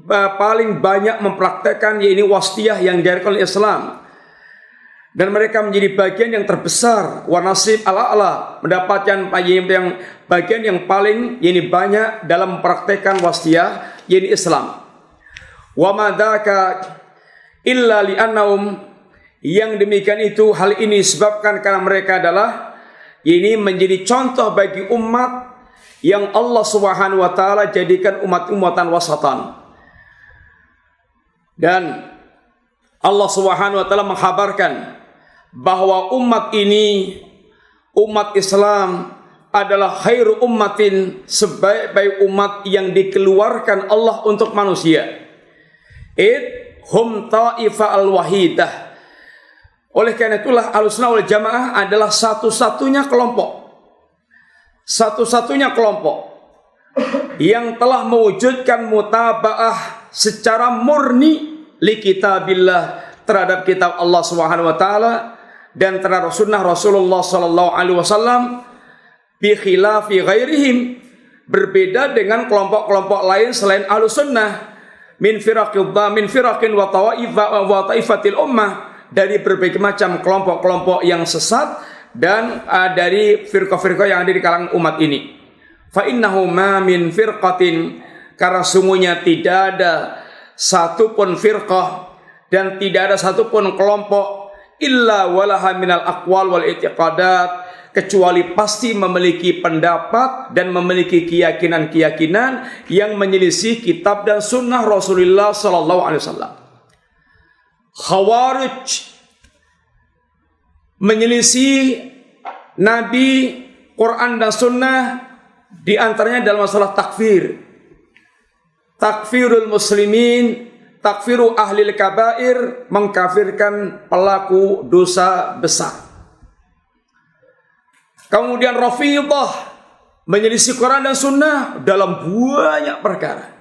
Speaker 1: paling banyak mempraktekkan yaitu wasthiyah yang diajarkan oleh Islam. Dan mereka menjadi bagian yang terbesar, wa nasib ala mendapatkan yang bagian yang paling yaitu banyak dalam mempraktekkan wasthiyah yaitu Islam. Wa madaka illa li'annahum, yang demikian itu hal ini disebabkan karena mereka adalah ini menjadi contoh bagi umat yang Allah Subhanahu wa taala jadikan umat-umatan wasatan. Dan Allah Subhanahu wa taala mengkhabarkan bahwa umat ini, umat Islam adalah khairu ummatin, sebaik-baik umat yang dikeluarkan Allah untuk manusia. Hum ta'ifa al-wahidah. Oleh karena itulah Ahlussunnah wal Jamaah adalah satu-satunya kelompok yang telah mewujudkan mutaba'ah secara murni li kitabillah, terhadap kitab Allah Subhanahu wa taala dan terhadap sunnah Rasulullah sallallahu alaihi wasallam, bi khilafi ghairihim, berbeda dengan kelompok-kelompok lain selain Ahlussunnah, min firaqin wa taifatil ummah, dari berbagai macam kelompok-kelompok yang sesat dan dari firqah-firqah yang ada di kalangan umat ini. Fa innahu ma min firqatin, karena sungguhnya tidak ada satupun firqah dan tidak ada satupun kelompok illa walaha minal aqwal wal i'tiqadat, kecuali pasti memiliki pendapat dan memiliki keyakinan-keyakinan yang menyelisih kitab dan sunnah Rasulullah sallallahu alaihi wasallam. Khawarij menyelisih Nabi, Quran dan sunnah, di antaranya dalam masalah takfirul muslimin, takfiru ahlil kabair, mengkafirkan pelaku dosa besar. Kemudian Rafidhah menyelisih Quran dan sunnah dalam banyak perkara.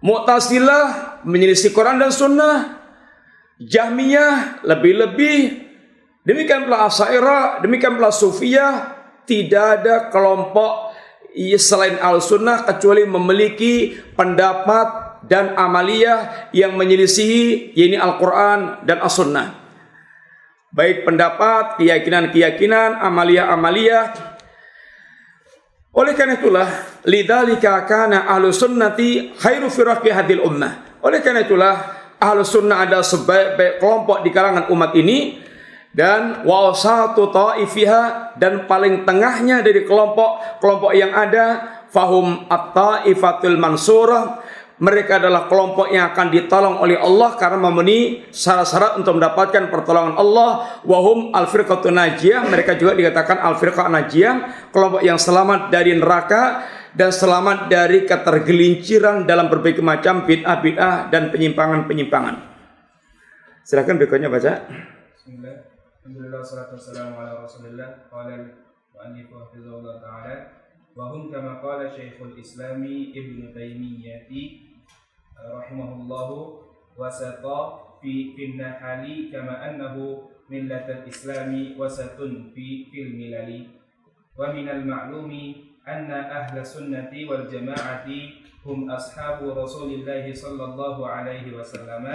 Speaker 1: Mu'tazilah menyelisih Quran dan sunnah. Jahmiyah lebih-lebih. Demikian pula Asy'ariyah, demikian pula Sufiyah. Tidak ada kelompok selain Ahlussunnah kecuali memiliki pendapat dan amaliyah yang menyelisihi yaitu Al-Quran dan As-Sunnah. Baik pendapat, keyakinan-keyakinan, amaliyah-amaliyah. Oleh karena itulah, lidzalika kana Ahlussunnati khairu firaqi hadil ummah. Oleh karena itulah, Ahlussunnah adalah sebaik-baik kelompok di kalangan umat ini, dan wa wasatu ta'ifiha, dan paling tengahnya dari kelompok-kelompok yang ada, fahum at-ta'ifatul mansurah. Mereka adalah kelompok yang akan ditolong oleh Allah karena memenuhi syarat-syarat untuk mendapatkan pertolongan Allah. Wahum al-firqatun najiyah, mereka juga dikatakan al-firqah najiyah, kelompok yang selamat dari neraka dan selamat dari ketergelinciran dalam berbagai macam bid'ah-bid'ah dan penyimpangan-penyimpangan. Silakan berikutnya baca.
Speaker 5: Bismillah. Alhamdulillah wassalatu wassalamu ala Rasulillah. Qala al-mu'allif hafizahullah ta'ala wa hum kama qala Syekhul Islami Ibnu Taimiyyah rahimahullahu wasata fi nahali kama annahu millatul islami wasatun fil milali wa minal ma'lumi anna ahla sunnati wal jama'ati hum ashabu rasulillahi sallallahu alaihi wasallam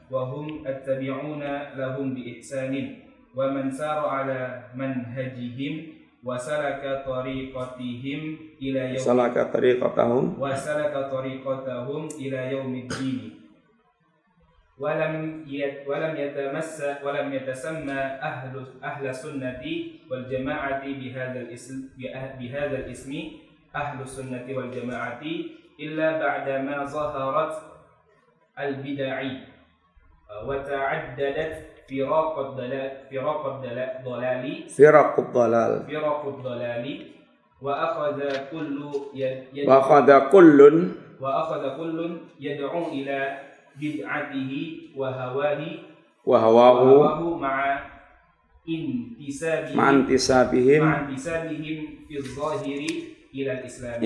Speaker 5: wa hum attabi'una lahum bi ihsanin wa man sara ala manhajihim wa salaka tariqatihim ila yaumiddin wa lam yatasamma ahla sunnati wal jama'ati bihadzal ismi ahlu sunnati wal jama'ati illa ba'da ma zaharat al bid'ah wa ta'addadat فرق الضلال وأخذ كل يدعو إلى بدعته وهواه مع انتسابهم في الظاهر إلى الإسلام.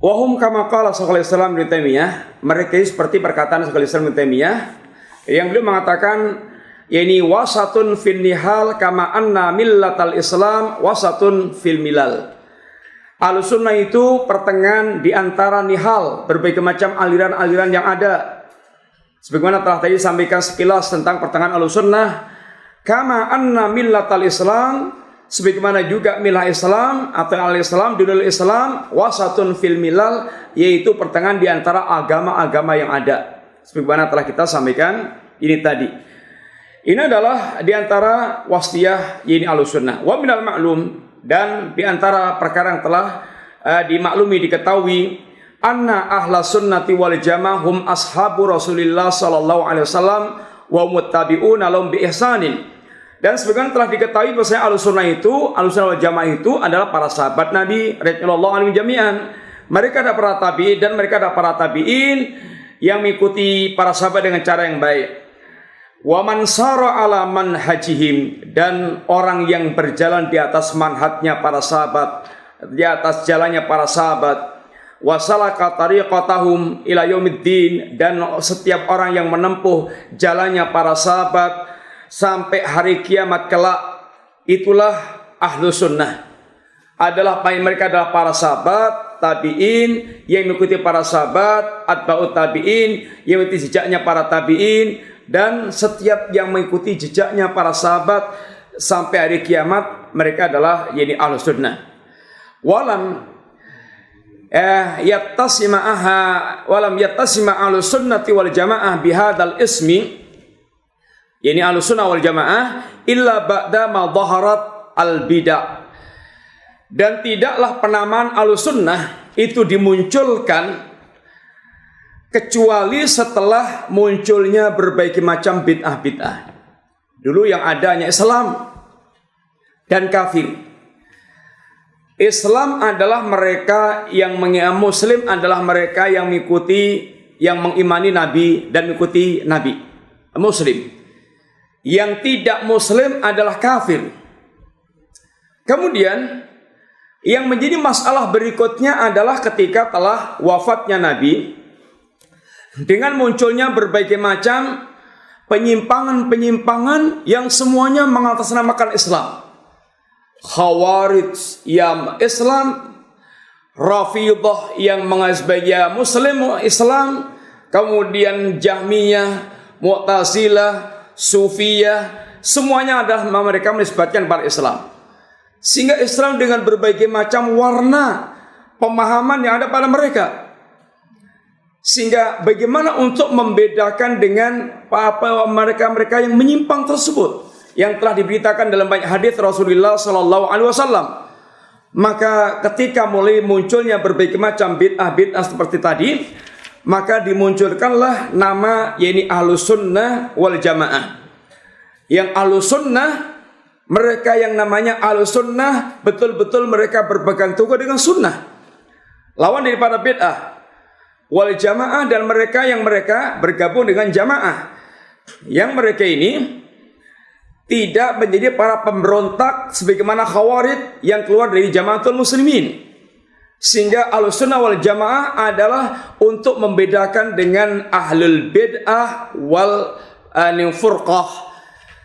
Speaker 1: Wahum kama qala Syekhul Islam Ibnu Taimiyah, mereka seperti perkataan Syekhul Islam Ibnu Taimiyah yang beliau mengatakan yakni wasatun fil nihal kama anna millatal Islam wasatun fil milal. Ahlussunnah itu pertengahan di antara nihal berbagai macam aliran-aliran yang ada. Sebagaimana telah tadi sampaikan sekilas tentang pertengahan Ahlussunnah, kama anna millatal Islam, sebagaimana juga milah Islam atau al-Islam, dinul Islam, wasatun fil milal, yaitu pertengahan di antara agama-agama yang ada. Sebagaimana telah kita sampaikan ini tadi. Ini adalah di antara wasiyah yaitu Ahlussunnah. Wa minal ma'lum, dan di antara perkara yang telah dimaklumi, diketahui, anna ahlas sunnati wal jamaah hum ashabu Rasulillah sallallahu alaihi wasallam wa muttabi'una lahum bi ihsanin. Dan sebagaimana telah diketahui bahwasanya Ahlussunnah wal jamaah itu adalah para sahabat Nabi radhiyallahu anhum jami'an. Mereka adalah para tabi'in dan mereka adalah para tabi'in yang mengikuti para sahabat dengan cara yang baik. Wa man sara ala manhajihim, dan orang yang berjalan di atas manhajnya para sahabat, di atas jalannya para sahabat, wa salaka tariqatahum ila yaumiddin, dan setiap orang yang menempuh jalannya para sahabat sampai hari kiamat kelak, itulah Ahlussunnah. Mereka adalah para sahabat tabi'in yang mengikuti para sahabat, atba'ut tabi'in yang mengikuti jejaknya para tabi'in, dan setiap yang mengikuti jejaknya para sahabat sampai hari kiamat, mereka adalah yakni Ahlussunnah. Walam yattasima Ahlussunnati wal jamaah bihadzal ismi, yakni Ahlussunnah wal jamaah, illa ba'da ma dhaharat al bidah. Dan tidaklah penamaan Ahlussunnah itu dimunculkan kecuali setelah munculnya berbagai macam bid'ah-bid'ah. Dulu yang ada hanya Islam dan kafir. Islam adalah mereka yang Muslim adalah mereka yang mengikuti, yang mengimani Nabi dan mengikuti Nabi. Muslim. Yang tidak Muslim adalah kafir. Kemudian yang menjadi masalah berikutnya adalah ketika telah wafatnya Nabi, dengan munculnya berbagai macam penyimpangan-penyimpangan yang semuanya mengatasnamakan Islam. Khawarij yang Islam, Rafidah yang mengasbaya Muslim Islam, kemudian Jahmiyah, Mu'tazilah, Sufiyah, semuanya adalah mereka menisbatkan pada Islam. Sehingga Islam dengan berbagai macam warna pemahaman yang ada pada mereka. Sehingga bagaimana untuk membedakan dengan mereka-mereka yang menyimpang tersebut yang telah diberitakan dalam banyak hadis Rasulullah sallallahu alaihi wasallam. Maka ketika mulai munculnya berbagai macam bid'ah seperti tadi, maka dimunculkanlah nama yakni Ahlussunnah wal jamaah. Yang Ahlussunnah, mereka yang namanya Ahlussunnah, betul-betul mereka berpegang teguh dengan sunnah, lawan daripada bid'ah. Wal jamaah, dan mereka yang mereka bergabung dengan jamaah, yang mereka ini tidak menjadi para pemberontak sebagaimana Khawarij yang keluar dari Jamaatul Muslimin. Sehingga Ahlussunnah wal jamaah adalah untuk membedakan dengan ahlul bid'ah wal furqah.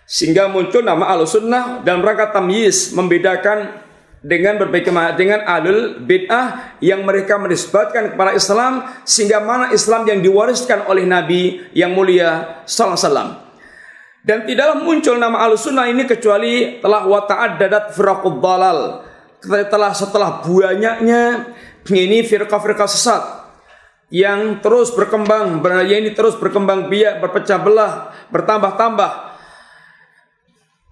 Speaker 1: Sehingga muncul nama Ahlussunnah dalam rangka tamyiz, membedakan dengan ahlul bid'ah yang mereka menisbatkan kepada Islam, sehingga mana Islam yang diwariskan oleh Nabi yang mulia sallallahu alaihi wasallam. Dan tidaklah muncul nama Ahlussunnah ini kecuali telah wa ta'addadat firaqud dhalal, setelah banyaknya ini firqah-firqah sesat yang terus berkembang, biak, berpecah belah, bertambah-tambah.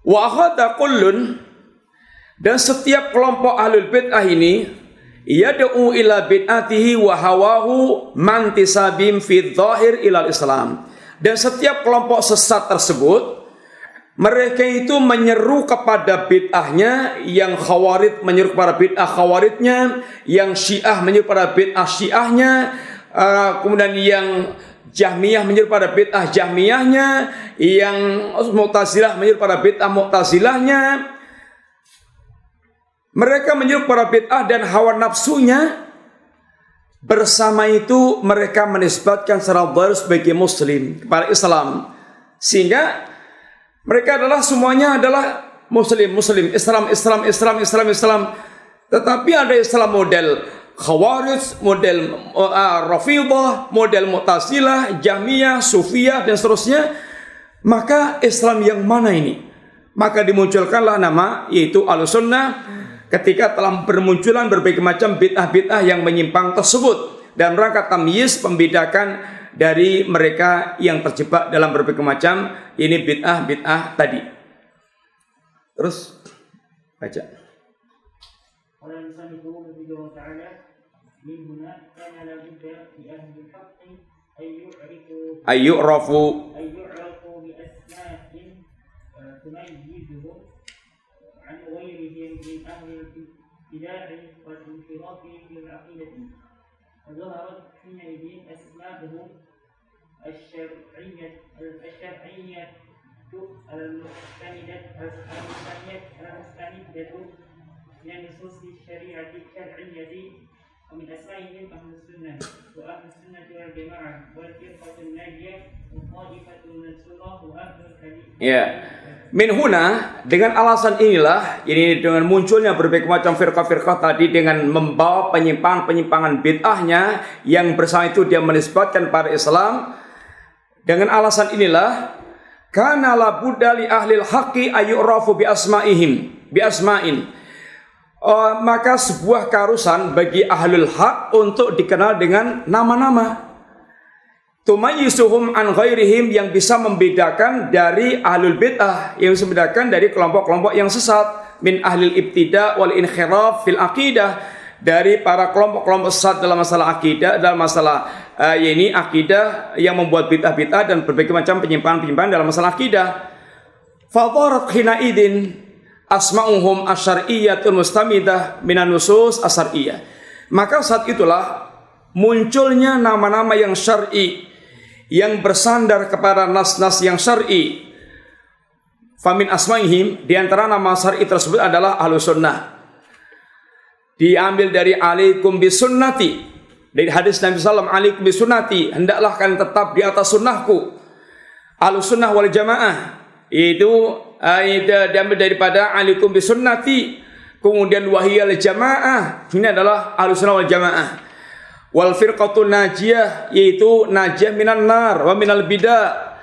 Speaker 1: Wa akhadha kullun, dan setiap kelompok ahlul bid'ah ini yad'u ila bid'atihi wa hawahu mantisabim fi dhahir ilal Islam. Dan setiap kelompok sesat tersebut, mereka itu menyeru kepada bid'ahnya. Yang Khawarij menyeru kepada bid'ah Khawarijnya, yang Syiah menyeru kepada bid'ah Syiahnya, kemudian yang Jahmiyah menyeru pada bid'ah Jahmiyahnya, yang Mu'tazilah menyeru pada bid'ah Mu'tazilahnya. Mereka menyeru pada bid'ah dan hawa nafsunya. Bersama itu mereka menisbatkan secara zahir sebagai Muslim kepada Islam. Sehingga mereka adalah semuanya adalah Muslim, Islam. Tetapi ada Islam model Khawarij, model Rafidhah, model Mu'tazilah, Jahmiyah, Sufiyah dan seterusnya. Maka Islam yang mana ini? Maka dimunculkanlah nama yaitu Ahlussunnah ketika telah bermunculan berbagai macam bid'ah-bid'ah yang menyimpang tersebut dan rangka tamyiz membedakan dari mereka yang terjebak dalam berbagai macam ini bid'ah-bid'ah tadi. Terus baca. Ayyu'rafu
Speaker 2: تميزهم عن غيرهم من أهل الابتداع والانحراف في العقيدة وظهرت حينئذ أسبابهم الشرعية المستندة من النصوص الشريعة ومن أسمائهم أهل السنة وأهل السنة والجماعة والفرقة الناجية والطائفة المنصورة وأهل الحديث.
Speaker 1: Min huna, dengan alasan inilah, ini dengan munculnya berbagai macam firqah-firqah tadi dengan membawa penyimpangan-penyimpangan bid'ahnya yang bersama itu dia menisbatkan pada Islam. Dengan alasan inilah, kana la budda li ahlil haqqi ayyurafu bi asma'in. Maka sebuah keharusan bagi ahlul haq untuk dikenal dengan nama-nama. Tumayyisuhum an ghairihim, yang bisa membedakan dari ahlul bid'ah, yang bisa membedakan dari kelompok-kelompok yang sesat, min ahlil ibtida wal inkhiraf fil aqidah, dari para kelompok-kelompok sesat dalam masalah akidah, dalam masalah ini akidah yang membuat bid'ah-bid'ah dan berbagai macam penyimpangan-penyimpangan dalam masalah akidah. Fadharat hina idin asma'uhum asyariyyatul mustamidah minan nusus asyariyah. Maka saat itulah munculnya nama-nama yang syar'i yang bersandar kepada nas-nas yang syar'i. Famin asma'ihim, di antara nama syar'i tersebut adalah Ahlussunnah. Diambil dari alaikum bisunnati, dari hadis Nabi sallallahu alaihi wasallam, alaikum bisunnati, hendaklah kalian tetap di atas sunnahku. Ahlussunnah wal jamaah itu diambil daripada alaikum bisunnati, kemudian wahiyal jamaah, ini adalah Ahlussunnah wal jamaah. Wal firqatun najiyah, yaitu najiyah minan nar wa minal bidah.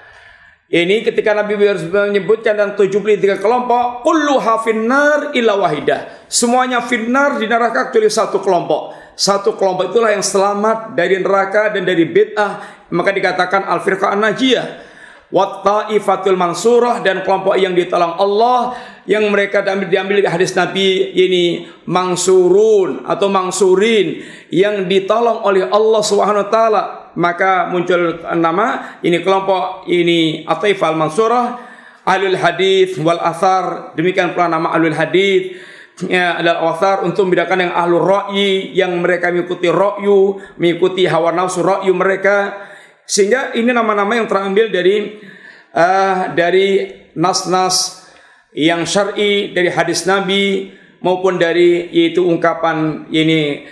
Speaker 1: Ini ketika Nabi menyebutkan dan 73 kelompok, kulluha finnar illa wahidah. Semuanya finnar, di neraka kecuali satu kelompok. Satu kelompok itulah yang selamat dari neraka dan dari bid'ah, maka dikatakan al firqah najiyah. Wat ta'ifatul mansurah, dan kelompok yang ditolong Allah, yang mereka diambil dari hadis Nabi ini mangsurun atau mangsurin, yang ditolong oleh Allah Subhanahu wa taala. Maka muncul nama ini kelompok ini at-taifah al-mansurah, ahlul hadis wal athar. Demikian pula nama ahlul hadis adalah athar, untuk membedakan yang ahlul ra'yi, yang mereka mengikuti ra'yu, mengikuti hawa nafsu ra'yu mereka. Sehingga ini nama-nama yang terambil dari nas-nas yang syar'i, dari hadis Nabi maupun dari yaitu ungkapan ini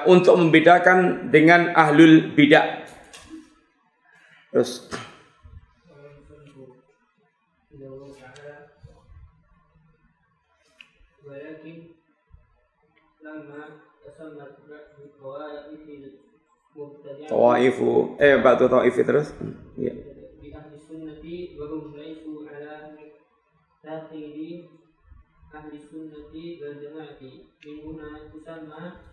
Speaker 1: untuk membedakan dengan ahlul bidah. Terus Tawaifu ba'du tawaifi terus. Ya.
Speaker 3: Di ahli sunnati wa hum laisu ala taqidi ahli sunnati wal jamaati. Minhuna tusamma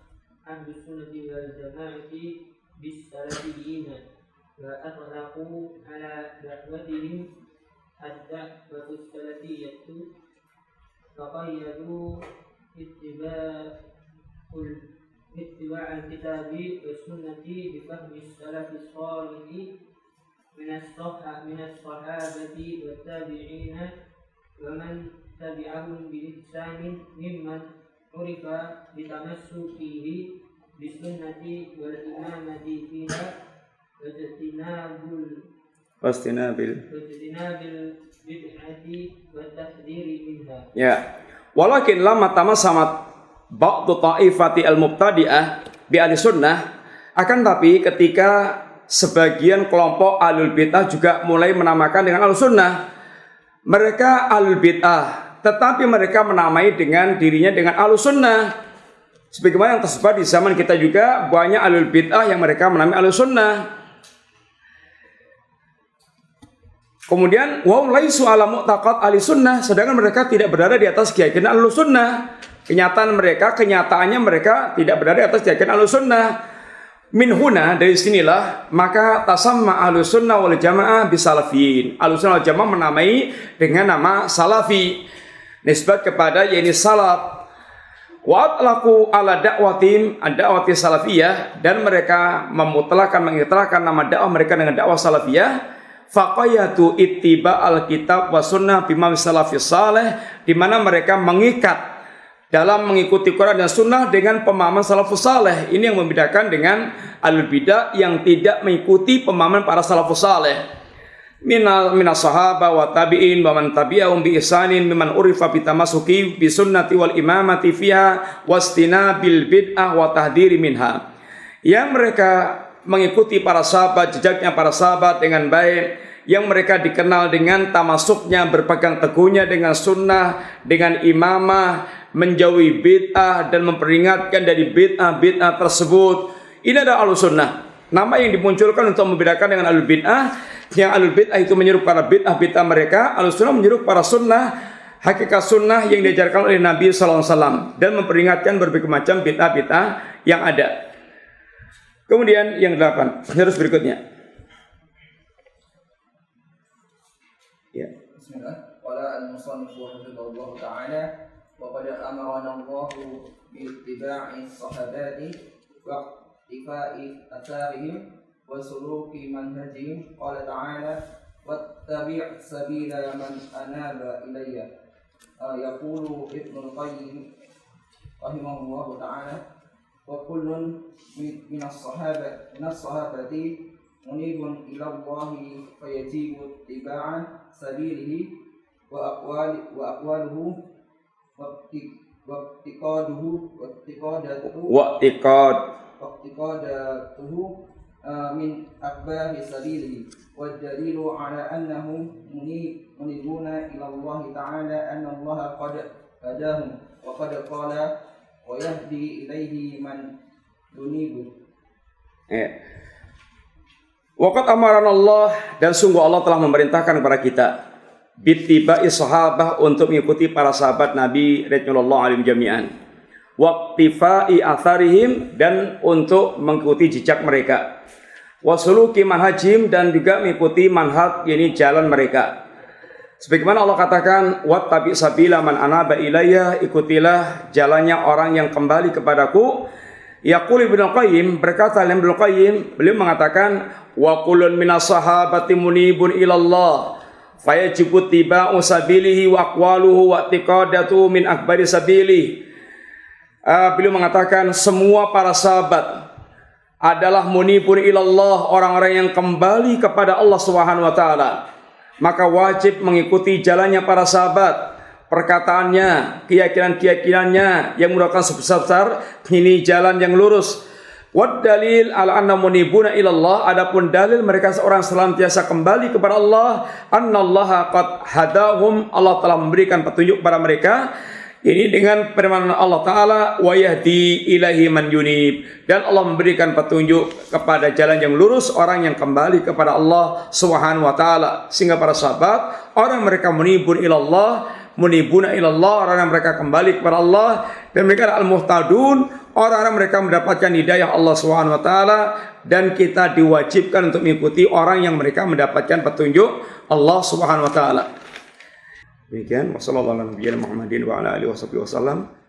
Speaker 3: ahli sunnati wal jamaati bis salafiyyin wa atlaqu ala da'watihim ad-da'watu salafiyyatu faqayyadu اتباع الكتاب والسنة بفهم السلف الصالح من الصحابة والتابعين ومن تبعهم بإحسان ممن عرف بتمسكه بالسنة والإمامة فيها واجتناب البدعة والتحذير منها.
Speaker 1: Ya, walakin lama tamasamat ba'du ta'ifati al-mubtadi'ah bi ahli sunnah, akan tapi ketika sebagian kelompok ahlul bid'ah juga mulai menamakan dengan ahlus sunnah, mereka ahlul bid'ah tetapi mereka menamai dengan dirinya dengan ahlus sunnah. Sebagaimana yang tersebar di zaman kita juga banyak ahlul bid'ah yang mereka menamai ahlus sunnah. Kemudian wa laisu ala mu'taqad ahli sunnah, sedangkan mereka tidak berada di atas keyakinan ahlus sunnah. Kenyataannya mereka tidak berada di atas keyakinan ahlus sunnah. Min huna, dari sinilah maka tasamma ahlus sunnah wal jamaah bisalafiyin. Ahlus sunnah wal jamaah menamai dengan nama salafi, nisbat kepada yakni salaf. Wa atlaku ala da'watim ad-da'wati salafiyah, dan mereka mengitlaqkan nama dakwah mereka dengan dakwah salafiyah. Faqayatu ittiba al-kitab wa sunnah bima salafis salih, di mana mereka mengikat dalam mengikuti Quran dan sunnah dengan pemahaman salafus salih. Ini yang membedakan dengan ahlul bidah yang tidak mengikuti pemahaman para salafus salih. Minas sahaba wa tabi'in wa man tabi'ahum bi ihsanin mimman urifa bi tamassuki bi sunnati wal imamati fiha wastinabil bid'ah wa tahdhiri minha. Yang mereka mengikuti para sahabat, jejaknya para sahabat dengan baik, yang mereka dikenal dengan tamasuknya, berpegang teguhnya dengan sunnah, dengan imamah, menjauhi bid'ah dan memperingatkan dari bid'ah tersebut. Ini adalah ahlus sunnah. Nama yang dimunculkan untuk membedakan dengan ahlul bid'ah. Yang ahlul bid'ah itu menyeru pada bid'ah mereka, ahlus sunnah menyeru pada sunnah, hakikat sunnah yang diajarkan oleh Nabi SAW, dan memperingatkan berbagai macam bid'ah yang ada. Kemudian yang 8, terus berikutnya. Ya.
Speaker 6: Bismillah. Qala al-musannif rahimahullah ta'ala wa qad amarana Allah bi ittiba'i sahabati wa iqtifa'i atharihim wa suluki manhajihim. Qala ta'ala wattabi' sabila man anaba ilayya. Yaqulu Ibnu Qayyim rahimahullah ta'ala wa kullun minas sahabati munibun ila Allahi fayajibu ittiba'an sabilihi wa aqwaluhu waqtiqadatuhu min akbahi sabilihi wa dalilu ala annahum munibuna ila Allah ta'ala anna Allah qad hadahum wa qad qala wa yahdi ilaihi man yunibu.
Speaker 1: Waqad amarana Allah, dan sungguh Allah telah memerintahkan kepada kita bittiba'i sahabah, untuk mengikuti para sahabat Nabi radhiyallahu anhum jami'an, waqtifa'i atharihim, dan untuk mengikuti jejak mereka, wasuluki manhajim, dan juga mengikuti manhaj, yakni jalan mereka. Sebagaimana Allah katakan, wattabi sabila man anaba ilayya, ikutilah jalannya orang yang kembali kepadaku. Yaqul Ibnu Qayyim, berkata Ibnu Qayyim, beliau mengatakan, wa kullun minas sahabati munibun ilallah fayajibu tiba'u sabilihi wa aqwaluhu wa i'tiqadatu min akbari sabilihi. Beliau mengatakan semua para sahabat adalah munibun ilallah, orang-orang yang kembali kepada Allah Subhanahu wa taala. Maka wajib mengikuti jalannya para sahabat, perkataannya, keyakinan-keyakinannya yang merupakan sebesar ini jalan yang lurus. Wad dalil ala anna munibuna ilallah, adapun dalil mereka seorang senantiasa kembali kepada Allah, annallaha qad hadahum, Allah telah memberikan petunjuk kepada mereka. Ini dengan firman Allah Ta'ala, wa yahdi ilahi man yunib, dan Allah memberikan petunjuk kepada jalan yang lurus orang yang kembali kepada Allah Subhanahu wa Ta'ala. Sehingga para sahabat, orang mereka munibuna ilallah, orang yang mereka kembali kepada Allah, dan mereka al-muhtadun, orang-orang mereka mendapatkan hidayah Allah Subhanahu wa Ta'ala, dan kita diwajibkan untuk mengikuti orang yang mereka mendapatkan petunjuk Allah Subhanahu wa Ta'ala. Demikian, wassalamualaikum warahmatullahi wabarakatuh.